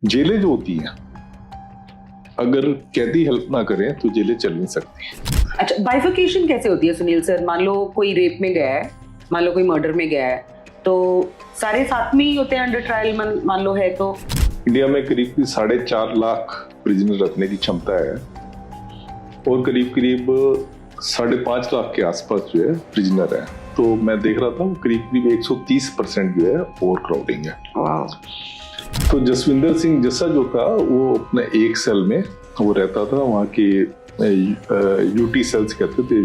जेलें जो होती हैं, अगर कैदी हेल्प ना करें तो जेलें चल नहीं सकती। अच्छा, बाइफिकेशन कैसे होती है सुनील सर? मान लो कोई रेप में गया है, मान लो कोई मर्डर में गया है, तो सारे साथ में ही होते हैं अंडर ट्रायल? मान लो है तो इंडिया में करीब 4.5 लाख प्रिजनर रखने की क्षमता है और करीब 5.5 लाख के आसपास जो है प्रिजनर है। तो मैं देख रहा था करीब 130% जो है ओवर क्राउडिंग है। तो जसविंदर सिंह जस्सा जो था वो अपने एक सेल में वो रहता था, वहाँ के यूटी सेल्स कहते थे,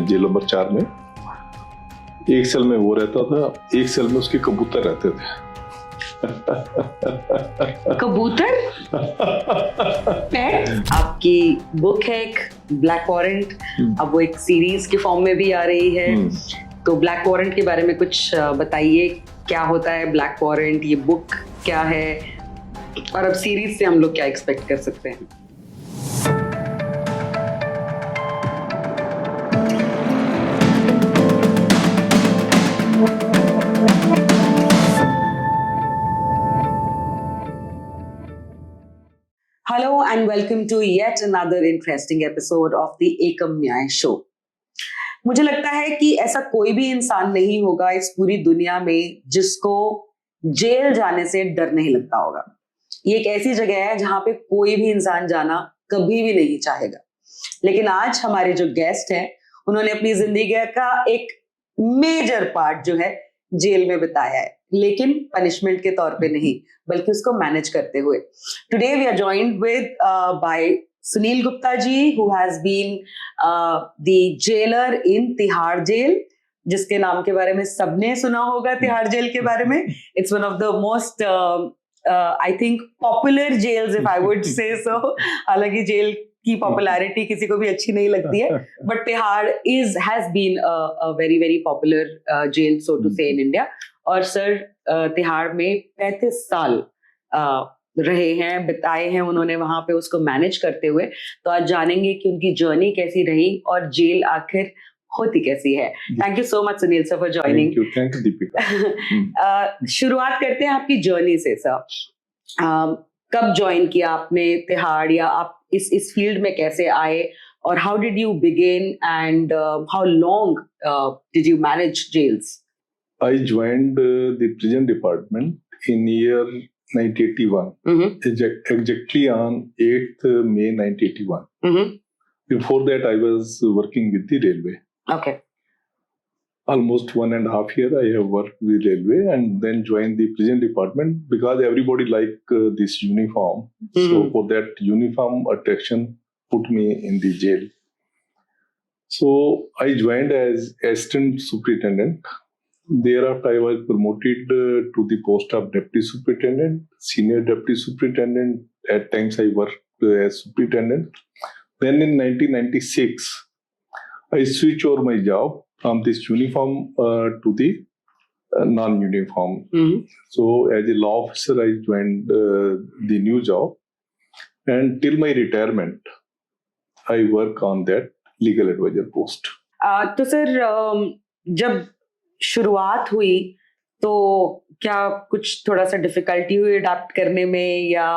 जेल नंबर 4 में एक सेल में वो रहता था, एक सेल में उसके कबूतर रहते थे। कबूतर? आपकी बुक है एक ब्लैक वारंट, अब वो एक सीरीज के फॉर्म में भी आ रही है, तो ब्लैक वारंट के बारे में कुछ बताइए। क्या होता है ब्लैक वारंट, ये बुक क्या है, और अब सीरीज से हम लोग क्या एक्सपेक्ट कर सकते हैं? Hello and welcome to yet another interesting episode of the एकम न्याय शो। मुझे लगता है कि ऐसा कोई भी इंसान नहीं होगा इस पूरी दुनिया में जिसको जेल जाने से डर नहीं लगता होगा। ये एक ऐसी जगह है जहां पे कोई भी इंसान जाना कभी भी नहीं चाहेगा, लेकिन आज हमारे जो गेस्ट हैं उन्होंने अपनी जिंदगी का एक मेजर पार्ट जो है जेल में बिताया है, लेकिन पनिशमेंट के तौर पे नहीं बल्कि उसको मैनेज करते हुए। Today we are joined with by Sunil Gupta ji, who has been the jailer in Tihar jail, जिसके नाम के बारे में सबने सुना होगा। तिहाड़ जेल के बारे में it's one of the most I think popular jails, if I would say so. हालांकि जेल की पॉपुलैरिटी किसी को भी अच्छी नहीं लगती है, but Tihar has been a very very popular jail so to say in India. और सर तिहाड़ में 35 साल रहे हैं, बिताए हैं उन्होंने वहां पे उसको मैनेज करते हुए। तो आज जानेंगे कि उनकी जर्नी कैसी रही और जेल आखिर होती कैसी है। Thank you so much Sunil sir for joining. Thank you Deepika. शुरुआत करते हैं आपकी जर्नी से सर। कब ज्वाइन किया आपने तिहाड़, या आप इस फील्ड में कैसे आए, और how did you begin and how long did you manage jails? I joined the prison department in year 1981, exactly on 8th May 1981. Before that, I was working with the railway. Okay. Almost 1.5 years I have worked with railway, and then joined the prison department because everybody liked this uniform. So for that uniform attraction, put me in the jail. So I joined as assistant superintendent. Thereafter, I was promoted to the post of deputy superintendent, senior deputy superintendent. At times, I worked as superintendent. Then in 1996, I switched over my job from this uniform to the non-uniform. So as a law officer, I joined the new job. And till my retirement, I work on that legal advisor post. तो sir जब शुरुआत हुई तो क्या कुछ थोड़ा सा difficulty हुई अडॉप्ट करने में, या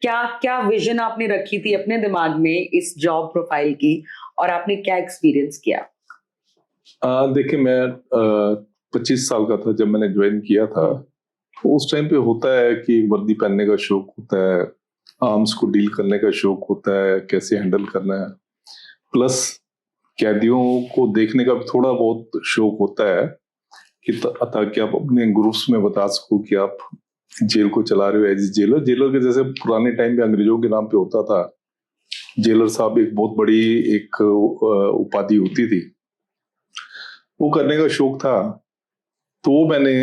क्या विजन आपने रखी थी अपने दिमाग में इस जॉब प्रोफाइल की, और आपने क्या एक्सपीरियंस किया? देखिए, मैं 25 साल का था जब मैंने ज्वाइन किया था। तो उस टाइम पे होता है कि वर्दी पहनने का शौक होता है, आर्म्स को डील करने का शौक होता है, कैसे हैंडल करना है, प्लस कैदियों को देखने का भी थोड़ा बहुत शौक होता है कि ताकि आप अपने ग्रुप्स में बता सको कि आप जेल को चला रहे हो एज ए जेलर। जेलर के जैसे पुराने टाइम पे अंग्रेजों के नाम पे होता था, जेलर साहब एक बहुत बड़ी एक उपाधि होती थी, वो करने का शौक था। तो मैंने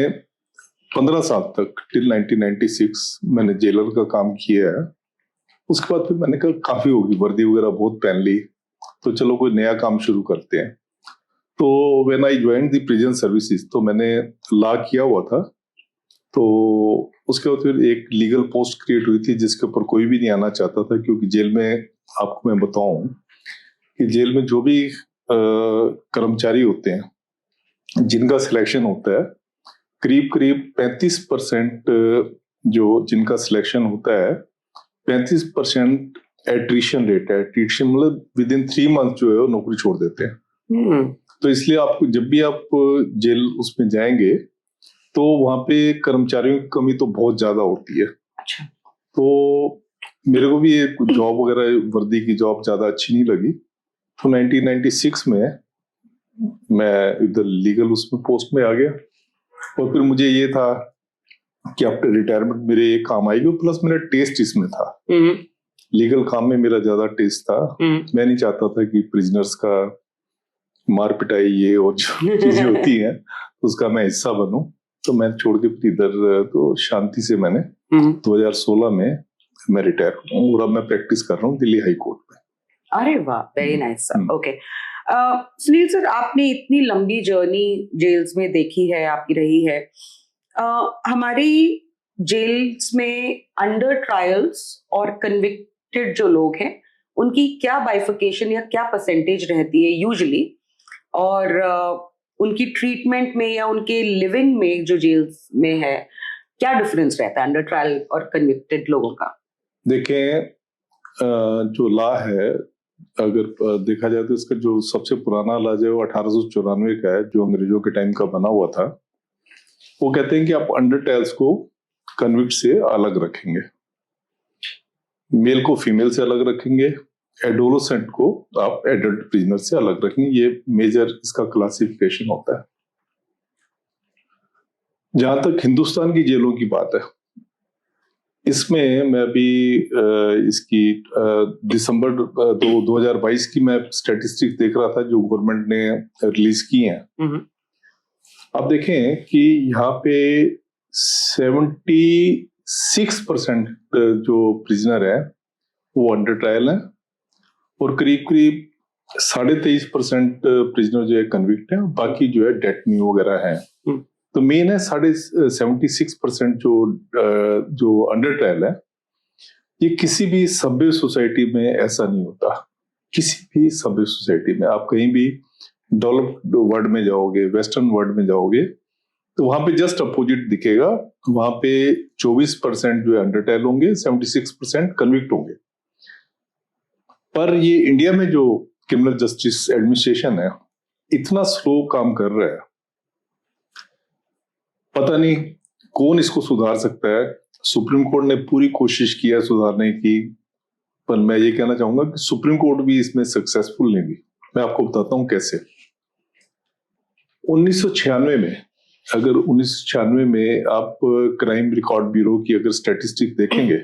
15 साल तक टिल 1996 मैंने जेलर का काम किया है। उसके बाद फिर मैंने कहा काफी होगी, वर्दी वगैरह बहुत पहन ली, तो चलो कोई नया काम शुरू करते हैं। तो when I joined the prison services, तो मैंने लॉ किया हुआ था। तो उसके बाद फिर एक लीगल पोस्ट क्रिएट हुई थी जिसके ऊपर कोई भी नहीं आना चाहता था, क्योंकि जेल में आपको मैं बताऊं कि जेल में जो भी कर्मचारी होते हैं जिनका सिलेक्शन होता है, करीब 35% जो जिनका सिलेक्शन होता है 35% एट्रिशन रेट है। एट्रिशन मतलब विद इन 3 मंथ जो है वो नौकरी छोड़ देते हैं। तो इसलिए आपको जब भी आप जेल उसमें जाएंगे तो वहां पे कर्मचारियों की कमी तो बहुत ज्यादा होती है। अच्छा। तो मेरे को भी ये जॉब वगैरह वर्दी की जॉब ज्यादा अच्छी नहीं लगी, तो 1996 में मैं इधर लीगल उसमें पोस्ट में आ गया। और फिर मुझे ये था कि आफ्टर रिटायरमेंट मेरे ये काम आएगी, प्लस मेरा टेस्ट इसमें था। लीगल काम में मेरा ज्यादा टेस्ट था। मैं नहीं चाहता था कि प्रिजनर्स का मार पिटाई ये और जो चीजें होती हैं उसका मैं हिस्सा बनूं। तो मैं छोड़ के फिर इधर तो शांति से मैंने 2016 में मैं रिटायर हुआ और अब मैं प्रैक्टिस कर रहा हूँ दिल्ली हाई कोर्ट में। अरे वाह, very nice sir. Okay, Sunil sir, आपने इतनी लंबी जर्नी जेल्स में देखी है, आपकी रही है। हमारी जेल्स में अंडर ट्रायल्स और कन्विक्टेड जो लोग हैं उनकी क्या बाइफिकेशन या क्या परसेंटेज रहती है यूजुअली, और उनकी ट्रीटमेंट में या उनके लिविंग में जो जेल्स में है क्या डिफरेंस रहता है अंडर ट्रायल और कन्विक्टेड लोगों का? देखें, जो लॉ है अगर देखा जाए तो इसका जो सबसे पुराना लॉ है वो 1894 का है, जो अंग्रेजों के टाइम का बना हुआ था। वो कहते हैं कि आप अंडर ट्रायल्स को कन्विक्ट से अलग रखेंगे, मेल को फीमेल से अलग रखेंगे, एडोलेसेंट को आप एडल्ट प्रिजनर से अलग रखेंगे। ये मेजर इसका क्लासिफिकेशन होता है। जहां तक हिंदुस्तान की जेलों की बात है, इसमें मैं अभी इसकी दिसंबर 2022 की मैं स्टैटिस्टिक्स देख रहा था जो गवर्नमेंट ने रिलीज की हैं। आप देखें कि यहाँ पे 76% जो प्रिजनर है वो अंडर ट्रायल है और करीब करीब 23.5% प्रिजनर जो है कन्विक्ट है, बाकी जो है डेटनी वगैरह है। तो मेन है 76% जो अंडर ट्रायल है। ये किसी भी सभ्य सोसाइटी में ऐसा नहीं होता। किसी भी सभ्य सोसाइटी में आप कहीं भी डेवलप्ड वर्ल्ड में जाओगे, वेस्टर्न वर्ल्ड में जाओगे, तो वहां पे जस्ट अपोजिट दिखेगा। वहां पे 24% जो है अंडर ट्रायल होंगे, 76% कन्विक्ट होंगे। पर ये इंडिया में जो क्रिमिनल जस्टिस एडमिनिस्ट्रेशन है इतना स्लो काम कर रहा है, पता नहीं कौन इसको सुधार सकता है। सुप्रीम कोर्ट ने पूरी कोशिश किया सुधारने की, पर मैं ये कहना चाहूंगा कि सुप्रीम कोर्ट भी इसमें सक्सेसफुल नहीं हुई। मैं आपको बताता हूं कैसे। 1996 में, अगर 1996 में आप क्राइम रिकॉर्ड ब्यूरो की अगर स्टैटिस्टिक देखेंगे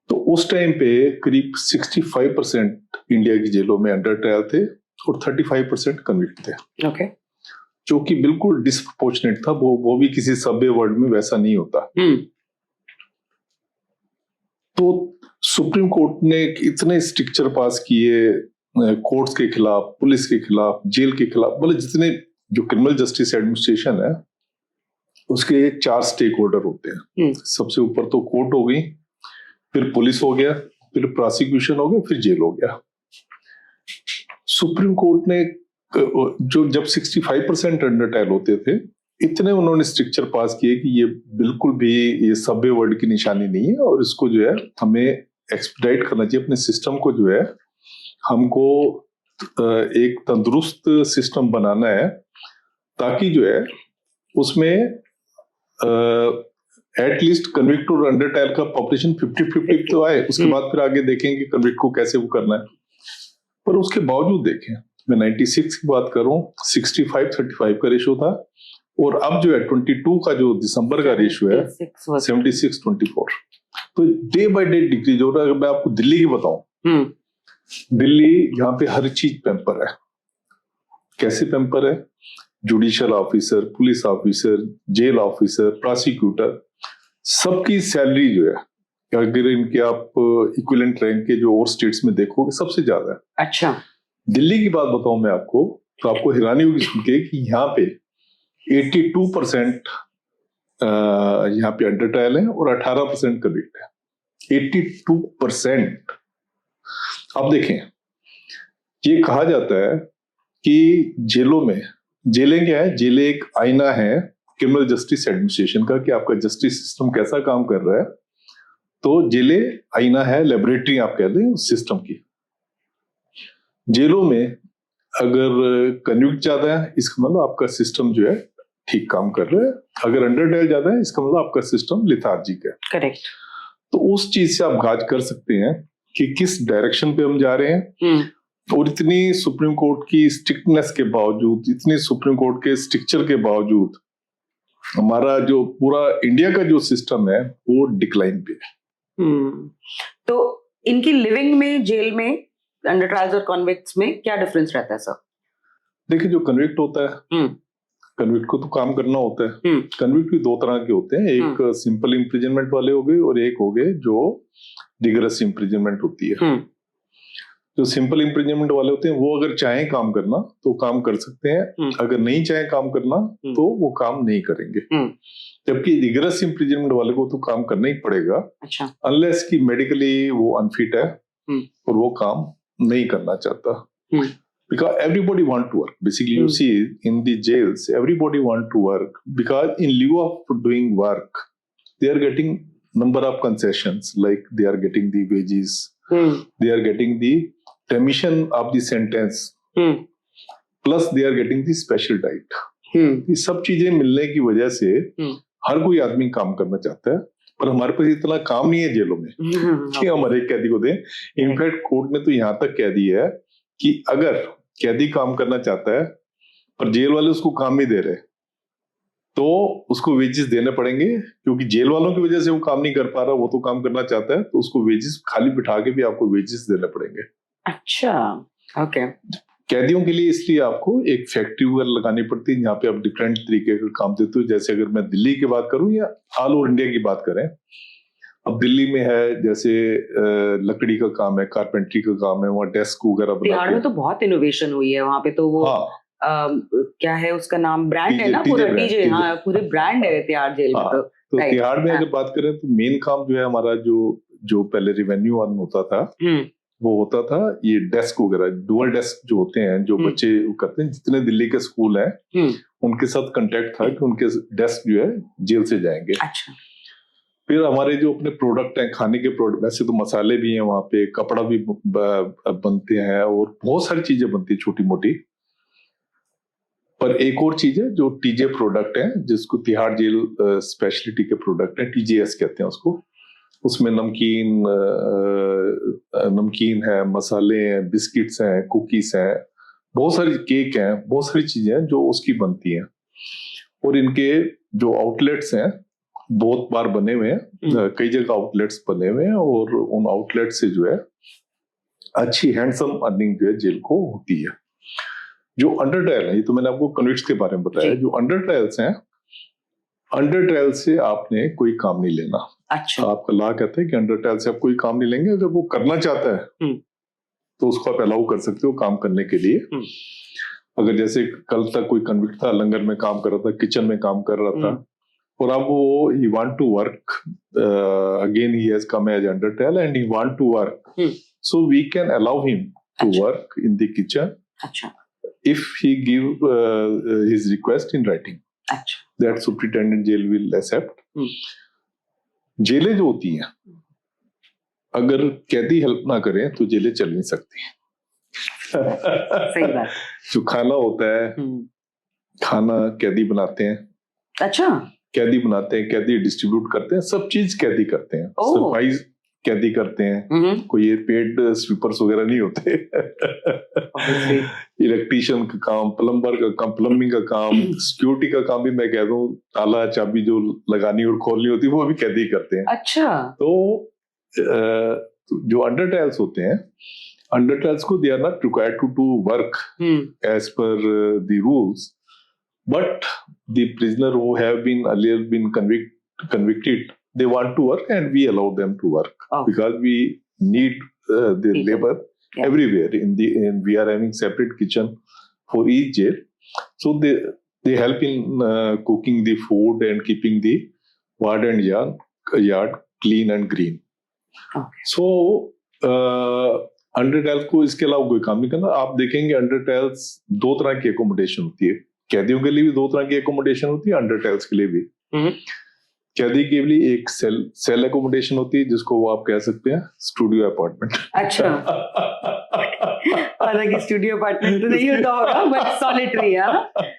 तो उस टाइम पे करीब 65% इंडिया की जेलों में अंडर ट्रायल थे और 35% कन्विक्ट थे। ओके, जो कि बिल्कुल डिस्प्रपोर्शनेट था। वो भी किसी सभ्य वर्ल्ड में वैसा नहीं होता। तो सुप्रीम कोर्ट ने इतने स्ट्रिक्चर पास किए कोर्ट्स के खिलाफ, पुलिस के खिलाफ, जेल के खिलाफ, मतलब जितने जो क्रिमिनल जस्टिस एडमिनिस्ट्रेशन है उसके 4 स्टेक होल्डर होते हैं। सबसे ऊपर तो कोर्ट हो गई, फिर पुलिस हो गया, फिर प्रोसिक्यूशन हो गया, फिर जेल हो गया। सुप्रीम कोर्ट ने जो जब 65% अंडर ट्रायल होते थे, इतने उन्होंने स्ट्रिक्चर पास किए कि ये बिल्कुल भी ये सभ्य वर्ल्ड की निशानी नहीं है और इसको जो है हमें एक्सपेडाइट करना चाहिए। अपने सिस्टम को जो है हमको एक तंदुरुस्त सिस्टम बनाना है ताकि जो है उसमें एटलीस्ट कन्विक्ट और अंडर ट्रायल का पॉपुलेशन 50-50 तो आए। उसके बाद फिर आगे देखेंगे कन्विक्ट को कैसे वो करना है। पर उसके बावजूद देखें, मैं 96 की बात कर रहा हूँ, 65-35 का रेशियो था और अब जो है 22 का जो दिसंबर का रेशियो है 76-24। तो डे बाय डे डिक्रीज हो रहा है। अगर मैं आपको दिल्ली की बताऊं, दिल्ली यहाँ पे हर चीज पैम्पर है। कैसे पैम्पर है? Judicial officer, police officer, jail officer, prosecutor, सबकी सैलरी जो है अगर इनके आप इक्विवेलेंट रैंक के जो और स्टेट्स में देखोगे सबसे ज्यादा है। अच्छा, दिल्ली की बात बताऊं मैं आपको तो आपको हैरानी होगी सुन के कि यहाँ पे 82% यहाँ पे अंडर ट्रायल है और 18% कन्विक्ट है। 82%। अब देखें, ये कहा जाता है कि जेलों में, जेलें क्या है? जेलें एक आईना है क्रिमिनल जस्टिस एडमिनिस्ट्रेशन का कि आपका जस्टिस सिस्टम कैसा काम कर रहा है। तो जेलें आईना है, लेबोरेटरी आप कह दें उस सिस्टम की। जेलों में अगर कन्विक्ट ज्यादा है, इसका मतलब आपका सिस्टम जो है ठीक काम कर रहा है। अगर अंडर ट्रायल ज्यादा है, इसका मतलब आपका सिस्टम लिथार्जिक है। करेक्ट। तो उस चीज से आप गाज कर सकते हैं कि किस डायरेक्शन पे हम जा रहे हैं। और इतनी सुप्रीम कोर्ट की स्ट्रिक्टनेस के बावजूद, इतनी सुप्रीम कोर्ट के स्ट्रिक्चर के बावजूद हमारा जो पूरा इंडिया का जो सिस्टम है वो डिक्लाइन पे है। तो इनकी लिविंग में, जेल में, अंडर ट्रायल्स और कन्विक्ट्स में क्या डिफरेंस रहता है सर? देखिए, जो कन्विक्ट होता है, कन्विक्ट को तो काम करना होता है। कन्विक्ट भी दो तरह के होते हैं, एक सिंपल इम्प्रिजनमेंट वाले हो गए और एक हो गए जो रिगरस इम्प्रिजनमेंट होती है। जो सिंपल इम्प्रिजनमेंट वाले होते हैं वो अगर चाहें काम करना तो काम कर सकते हैं, अगर नहीं चाहें काम करना तो वो काम नहीं करेंगे। जबकि रिगरस इम्प्रिजनमेंट वाले को तो काम करना ही पड़ेगा, अनलेस कि मेडिकली वो अनफिट है और वो काम नहीं करना चाहता। Because everybody want to work. Basically, you see in the jails, everybody want to work because in lieu of doing work, they are getting number of concessions, like they are getting the wages, they are getting the remission of the sentence, plus they are getting the special diet. ये सब चीजें मिलने की वजह से हर कोई आदमी काम करना चाहता है, पर हमारे पास इतना काम नहीं है जेलों में कि हम हर एक कैदी को दें। इनफैक्ट कोर्ट ने तो यहाँ तक कह दी है कि अगर कैदी काम करना चाहता है पर जेल वाले उसको काम नहीं दे रहे तो उसको वेजेस देने पड़ेंगे, क्योंकि जेल वालों की वजह से वो काम नहीं कर पा रहा, वो तो काम करना चाहता है, तो उसको वेजेस खाली बिठा के भी आपको वेजेस देने पड़ेंगे। अच्छा, ओके। कैदियों के लिए इसलिए आपको एक फैक्ट्री वगैरह लगानी पड़ती है जहाँ पे आप डिफरेंट तरीके का काम देते हो। जैसे अगर मैं दिल्ली की बात करूं या ऑल ओवर इंडिया की बात करें, अब दिल्ली में है जैसे लकड़ी का काम है, कारपेंट्री का काम है, वहाँ डेस्क वगैरह बनाते हैं। तिहाड़ में तो बहुत इनोवेशन हुई है वहाँ पे, तो वो क्या है उसका नाम, ब्रांड है ना पूरा, टीजे। हाँ, पूरे ब्रांड है तिहाड़ जेल में। तो तिहाड़ में अगर बात करें तो मेन काम जो है हमारा जो पहले रेवेन्यू अर्न होता था वो होता था ये डेस्क वगैरह, डुअल डेस्क जो होते हैं, जो बच्चे करते हैं। जितने दिल्ली के स्कूल हैं उनके साथ कांटेक्ट था कि उनके डेस्क जो है जेल से जाएंगे। अच्छा। फिर हमारे जो अपने प्रोडक्ट हैं, खाने के प्रोडक्ट, वैसे तो मसाले भी हैं वहां पे, कपड़ा भी बनते हैं और बहुत सारी चीजें बनती है छोटी मोटी। पर एक और चीज है जो टीजे प्रोडक्ट है, जिसको तिहाड़ जेल स्पेशलिटी के प्रोडक्ट है, टीजेएस कहते हैं उसको। उसमें नमकीन है, मसाले हैं, बिस्किट्स हैं, कुकीज हैं, बहुत सारी केक हैं, बहुत सारी चीजें हैं जो उसकी बनती हैं। और इनके जो आउटलेट्स हैं बहुत बार बने हुए हैं, कई जगह आउटलेट्स बने हुए हैं, और उन आउटलेट से जो है अच्छी हैंडसम अर्निंग जो है जेल को होती है। जो अंडर ट्रायल है, ये तो मैंने आपको कन्विक्ट्स के बारे में बताया, जो अंडर ट्रायल्स हैं, अंडर ट्रायल से आपने कोई काम नहीं लेना। अच्छा। आपका लॉ कहता है कि अंडर ट्रायल से आप कोई काम नहीं लेंगे। अगर वो करना चाहता है तो उसको आप अलाउ कर सकते हो काम करने के लिए। अगर जैसे कल तक कोई कन्विक्ट था, लंगर में काम कर रहा था, किचन में काम कर रहा था, और अब वो he want to work again, he has come as under trial and he want to work, so we can allow him to work in the kitchen if he give his request in writing. That superintendent jail will accept. जेलें जो होती हैं, अगर कैदी help ना करें तो जेलें चल नहीं सकती। सही बात। जो खाना होता है, खाना कैदी बनाते हैं। अच्छा। कैदी बनाते हैं, कैदी डिस्ट्रीब्यूट करते हैं, सब चीज कैदी करते हैं। सफाई कैदी करते हैं, कोई ये पेड स्वीपर्स वगैरह नहीं होते। इलेक्ट्रीशियन का काम, प्लम्बर का काम, प्लम्बिंग का काम, सिक्योरिटी का काम भी मैं कह दूं, ताला चाबी जो लगानी और खोलनी होती है वो भी कैदी करते हैं। अच्छा। तो जो अंडर ट्रायल्स होते हैं, अंडर ट्रायल्स को they are not required to work as per the rules, but the prisoner who have been earlier been convicted, they want to work and we allow them to work because we need the labor everywhere. In we are having separate kitchen for each jail, so they help in cooking the food and keeping the ward and yard clean and green. So under trials को इसके अलावा कोई काम नहीं करना। आप देखेंगे under trials दो तरह की एकोमोडेशन होती है। कैदियों के लिए भी दो तरह की एकोमोडेशन होती है, अंडर टेल्स के लिए भी। कैदी के लिए एक सेल एकोमोडेशन होती है, जिसको वो आप कह सकते हैं स्टूडियो अपार्टमेंट। अच्छा। हालांकि स्टूडियो अपार्टमेंट तो नहीं होता होगा, बट सॉलिटरी है,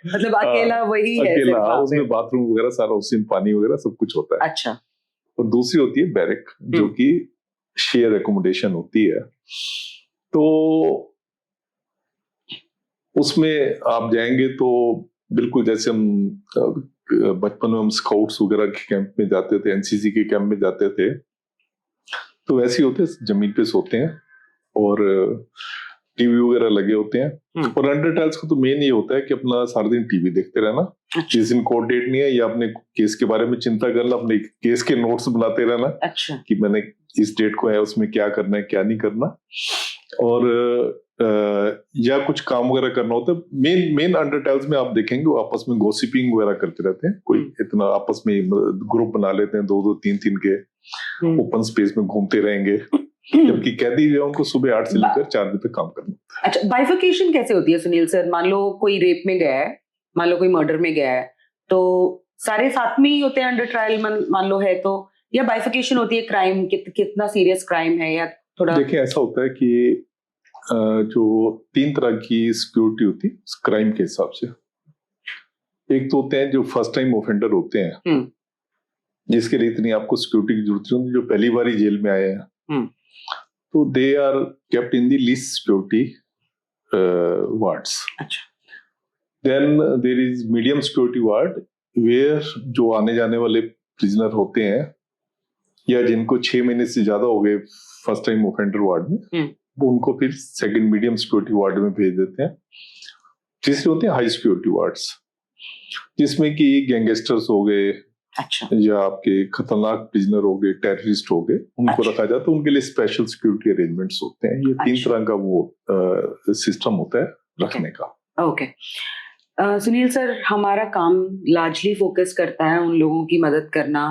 मतलब अकेला वही है, अकेला, सिर्फ वहाँ उसमें पे। बाथरूम वगैरह सारा, उसी में पानी वगैरह सब कुछ होता है। अच्छा। और दूसरी होती है बैरक, जो कि शेयर एकोमोडेशन होती है। तो उसमें आप जाएंगे तो बिल्कुल जैसे हम बचपन में हम स्काउट्स वगैरह के कैंप में जाते थे, एनसीसी के कैंप में जाते थे, तो वैसे ही होते हैं, जमीन पे सोते हैं और टीवी वगैरह लगे होते हैं। और अंडर टेल्स का तो मेन ये होता है कि अपना सारा दिन टीवी देखते रहना। जिस दिन कोर्ट डेट नहीं है या अपने केस के बारे में चिंता करना, अपने केस के नोट्स बनाते रहना। अच्छा। कि मैंने इस डेट को है, उसमें क्या करना है क्या नहीं करना, और या कुछ काम वगैरह करना होता है। मेन अंडर टेल्स में आप देखेंगे वो आपस में गॉसिपिंग वगैरह करते रहते हैं। कोई इतना आपस में ग्रुप बना लेते हैं, 2-2 3-3 के, ओपन स्पेस में घूमते रहेंगे। जबकि कैदी जो है उनको सुबह 8 से लेकर 4 बजे तक काम करना होता है। अच्छा, बाइफिकेशन कैसे होती है सुनील सर? मान लो कोई रेप में गया है, मान लो कोई मर्डर में गया है, तो सारे साथ में ही होते हैं अंडर ट्रायल, मान लो है तो, या बाइफिकेशन होती है क्राइम कितना सीरियस क्राइम है, या थोड़ा? देखिए ऐसा होता है कि जो 3 तरह की सिक्योरिटी होती है क्राइम के हिसाब से। एक तो होते हैं जो फर्स्ट टाइम ऑफेंडर होते हैं, जिसके लिए इतनी आपको सिक्योरिटी की जरूरत नहीं होती, जो पहली बार ही जेल में आए हैं, तो they are kept in the least security wards. Then there is medium security ward, where जो आने जाने वाले प्रिजनर होते हैं या जिनको 6 महीने से ज्यादा हो गए फर्स्ट टाइम ऑफेंडर वार्ड में, वो उनको फिर सेकंड मीडियम सिक्योरिटी वार्ड में भेज देते हैं। तीसरे होते हैं हाई सिक्योरिटी वार्ड्स, जिसमें कि गैंगस्टर्स हो गए, अच्छा, या आपके खतरनाक प्रिजनर हो गए, टेररिस्ट हो गए, उनको रखा जाता है। उनके लिए स्पेशल सिक्योरिटी अरेंजमेंट्स होते हैं। ये 3 तरह का वो सिस्टम होता है रखने का। ओके। सुनील सर, हमारा काम लार्जली फोकस करता है उन लोगों की मदद करना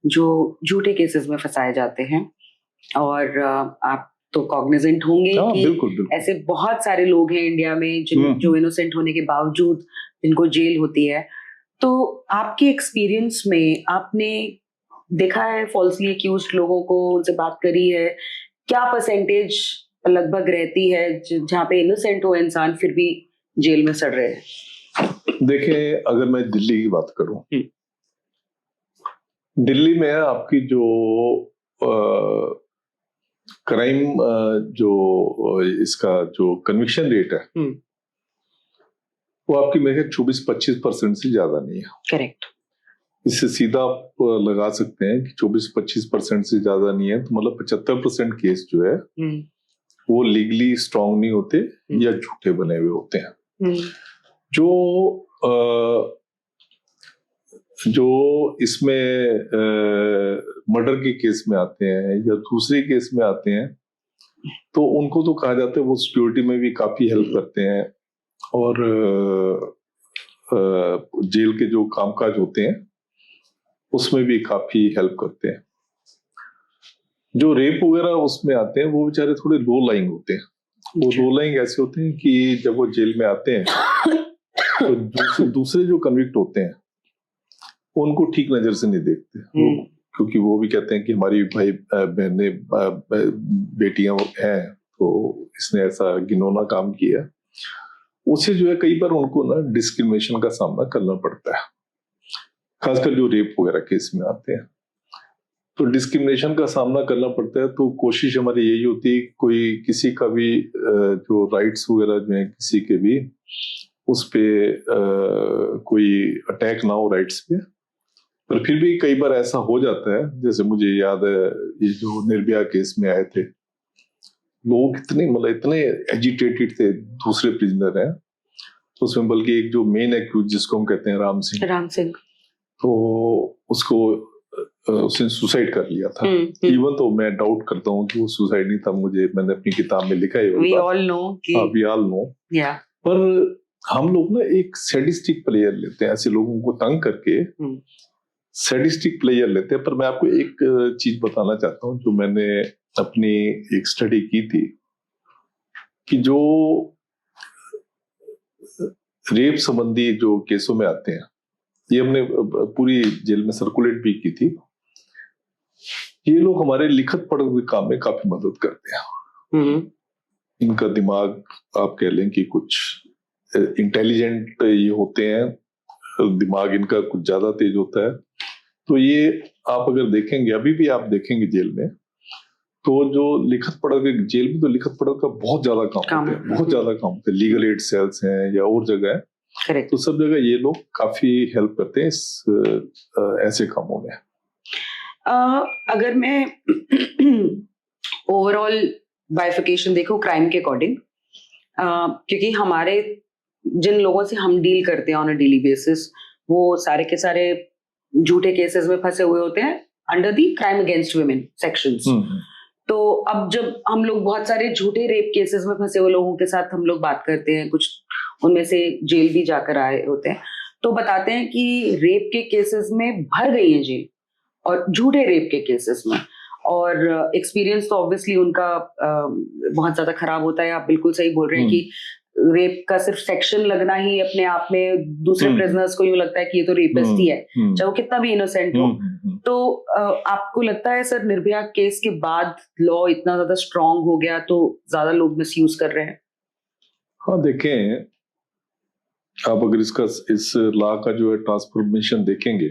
जो झूठे केसेस में फंसाए जाते हैं, और आप तो कॉग्निजेंट होंगे कि बिल्कुल। ऐसे बहुत सारे लोग हैं इंडिया में जो इनोसेंट होने के बावजूद जिनको जेल होती है। तो आपके एक्सपीरियंस में आपने देखा है फॉल्सली एक्यूज्ड लोगों को, उनसे बात करी है, क्या परसेंटेज लगभग रहती है जहाँ पे इनोसेंट हो इंसान फिर भी जेल में सड़ रहे हैं? देखिए, अगर मैं दिल्ली की बात करूं, दिल्ली में आपकी जो क्राइम जो इसका जो कन्विक्शन रेट है, वो आपकी मेरे 24-25% से ज्यादा नहीं है। करेक्ट। इससे सीधा आप लगा सकते हैं कि 24-25% से ज्यादा नहीं है, तो मतलब 75% केस जो है वो लीगली स्ट्रांग नहीं होते या झूठे बने हुए होते हैं। जो इसमें मर्डर के केस में आते हैं या दूसरे केस में आते हैं, तो उनको तो कहा जाता है वो सिक्योरिटी में भी काफी हेल्प करते हैं, और जेल के जो कामकाज होते हैं उसमें भी काफी हेल्प करते हैं। जो रेप वगैरह उसमें आते हैं वो बेचारे थोड़े लो लाइंग होते हैं। वो लो लाइंग ऐसे होते हैं कि जब वो जेल में आते हैं तो दूसरे जो कन्विक्ट होते हैं उनको ठीक नजर से नहीं देखते, क्योंकि वो भी कहते हैं कि हमारी भाई बहने बेटियां हैं, तो इसने ऐसा घिनौना काम किया। उसे जो है कई बार उनको ना डिस्क्रिमिनेशन का सामना करना पड़ता है, खासकर जो रेप वगैरह केस में आते हैं, तो डिस्क्रिमिनेशन का सामना करना पड़ता है। तो कोशिश हमारी यही होती है कोई किसी का भी जो राइट्स वगैरह जो है किसी के भी उस पे कोई अटैक ना हो राइट्स पे। पर फिर भी कई बार ऐसा हो जाता है, जैसे मुझे याद है ये जो निर्भया केस में आए थे, लोग इतने एजिटेटेड थे, दूसरे प्रिजनर हैं तो उसमें, बल्कि एक जो मेन एक्यूज जिसको हम कहते हैं राम सिंह, तो उसने सुसाइड कर लिया था। इवन तो मैं डाउट करता हूँ कि वो सुसाइड नहीं था, मैंने अपनी किताब में लिखा है। We all know. पर हम लोग ना एक सैडिस्टिक प्लेयर लेते हैं, ऐसे लोगों को तंग करके सैडिस्टिक प्लेयर लेते हैं। पर मैं आपको एक चीज बताना चाहता हूँ जो मैंने अपनी एक स्टडी की थी, कि जो रेप संबंधी जो केसों में आते हैं, ये हमने पूरी जेल में सर्कुलेट भी की थी। ये लोग हमारे लिखत पढ़त के काम में काफी मदद करते हैं। इनका दिमाग आप कह लें कि कुछ इंटेलिजेंट ये होते हैं, दिमाग इनका कुछ ज्यादा तेज होता है। तो ये आप अगर देखेंगे, अभी भी आप देखेंगे जेल में, तो जो लिखत पढ़त के जेल में तो लिखत पढ़त का बहुत ज्यादा काम होता है, बहुत ज्यादा काम होता है। लीगल एड सेल्स हैं या और जगह है, करेक्ट। तो सब जगह ये लोग काफी हेल्प करते हैं इस ऐसे कामों में। अगर मैं ओवरऑल बाइफिकेशन देखूं क्राइम के अकॉर्डिंग, क्योंकि हमारे जिन लोगों से हम डील करते हैं ऑन अ डेली बेसिस, वो सारे के सारे झूठे केसेस में फंसे हुए होते हैं under the crime against women sections. तो अब जब हम लोग बहुत सारे झूठे रेप केसेस में फंसे हुए लोगों के साथ हम लोग बात करते हैं, कुछ उनमें से जेल भी जाकर आए होते हैं, तो बताते हैं कि रेप के केसेस में भर गई है जेल, और झूठे रेप के केसेस में। और एक्सपीरियंस तो ऑब्वियसली उनका बहुत ज्यादा खराब होता है। आप बिल्कुल सही बोल रहे हैं कि रेप का सिर्फ सेक्शन लगना ही अपने आप में दूसरे प्रिजनर्स को यूं लगता है कि ये तो रेपिस्ट ही है, चाहे वो कितना भी इनोसेंट हो। तो आपको लगता है सर निर्भया केस के बाद लॉ इतना ज्यादा स्ट्रांग हो गया तो ज्यादा लोग मिसयूज कर रहे हैं? हाँ, देखें, आप अगर इस लॉ का जो है ट्रांसफॉर्मेशन देखेंगे,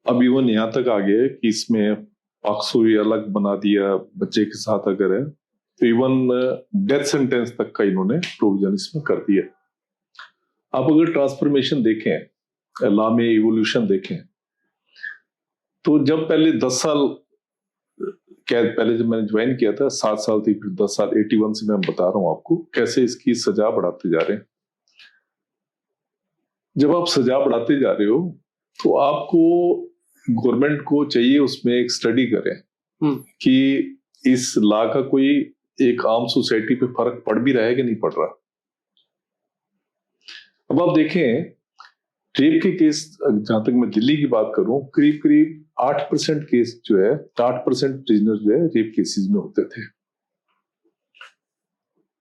अब इवन यहाँ तक आ गया कि इसमें पॉक्सो भी अलग बना दिया बच्चे के साथ अगर है, तो इवन डेथ सेंटेंस तक का इन्होंने प्रोविजन इसमें कर दिया। आप अगर ट्रांसफॉर्मेशन देखें, लॉ में इवोल्यूशन देखें, तो जब पहले 10 साल कैद, पहले जब मैंने ज्वाइन किया था 7 साल थी, फिर 10 साल, 81 से मैं बता रहा हूं आपको कैसे इसकी सजा बढ़ाते जा रहे हैं। जब आप सजा बढ़ाते जा रहे हो तो आपको गवर्नमेंट को चाहिए उसमें एक स्टडी करें कि इस लॉ का कोई एक आम सोसाइटी पे फर्क पड़ भी रहा है कि नहीं पड़ रहा। अब आप देखें, रेप के केस, जहां तक मैं दिल्ली की बात करूं, करीब करीब 8% केस जो है, 8% प्रिजनर जो है रेप केसेस में होते थे।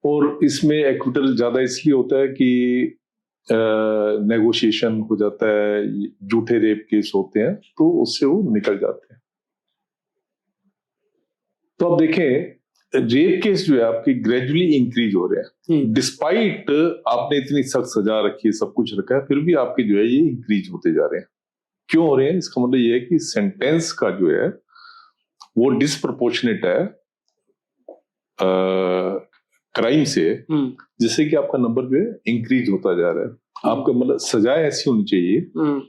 और इसमें एक्विटल ज्यादा इसलिए होता है कि नेगोशिएशन हो जाता है, झूठे रेप केस होते हैं तो उससे वो निकल जाते हैं। तो आप देखें, रेप केस जो है आपकी ग्रेजुअली इंक्रीज हो रहे हैं, डिस्पाइट आपने इतनी सख्त सजा रखी है, सब कुछ रखा है, फिर भी आपके जो है ये इंक्रीज होते जा रहे हैं। क्यों हो रहे हैं? इसका मतलब ये है कि सेंटेंस का जो है वो डिसप्रोपोर्शनेट है क्राइम से, जिससे कि आपका नंबर जो है इंक्रीज होता जा रहा है। आपका मतलब सजाएं ऐसी होनी चाहिए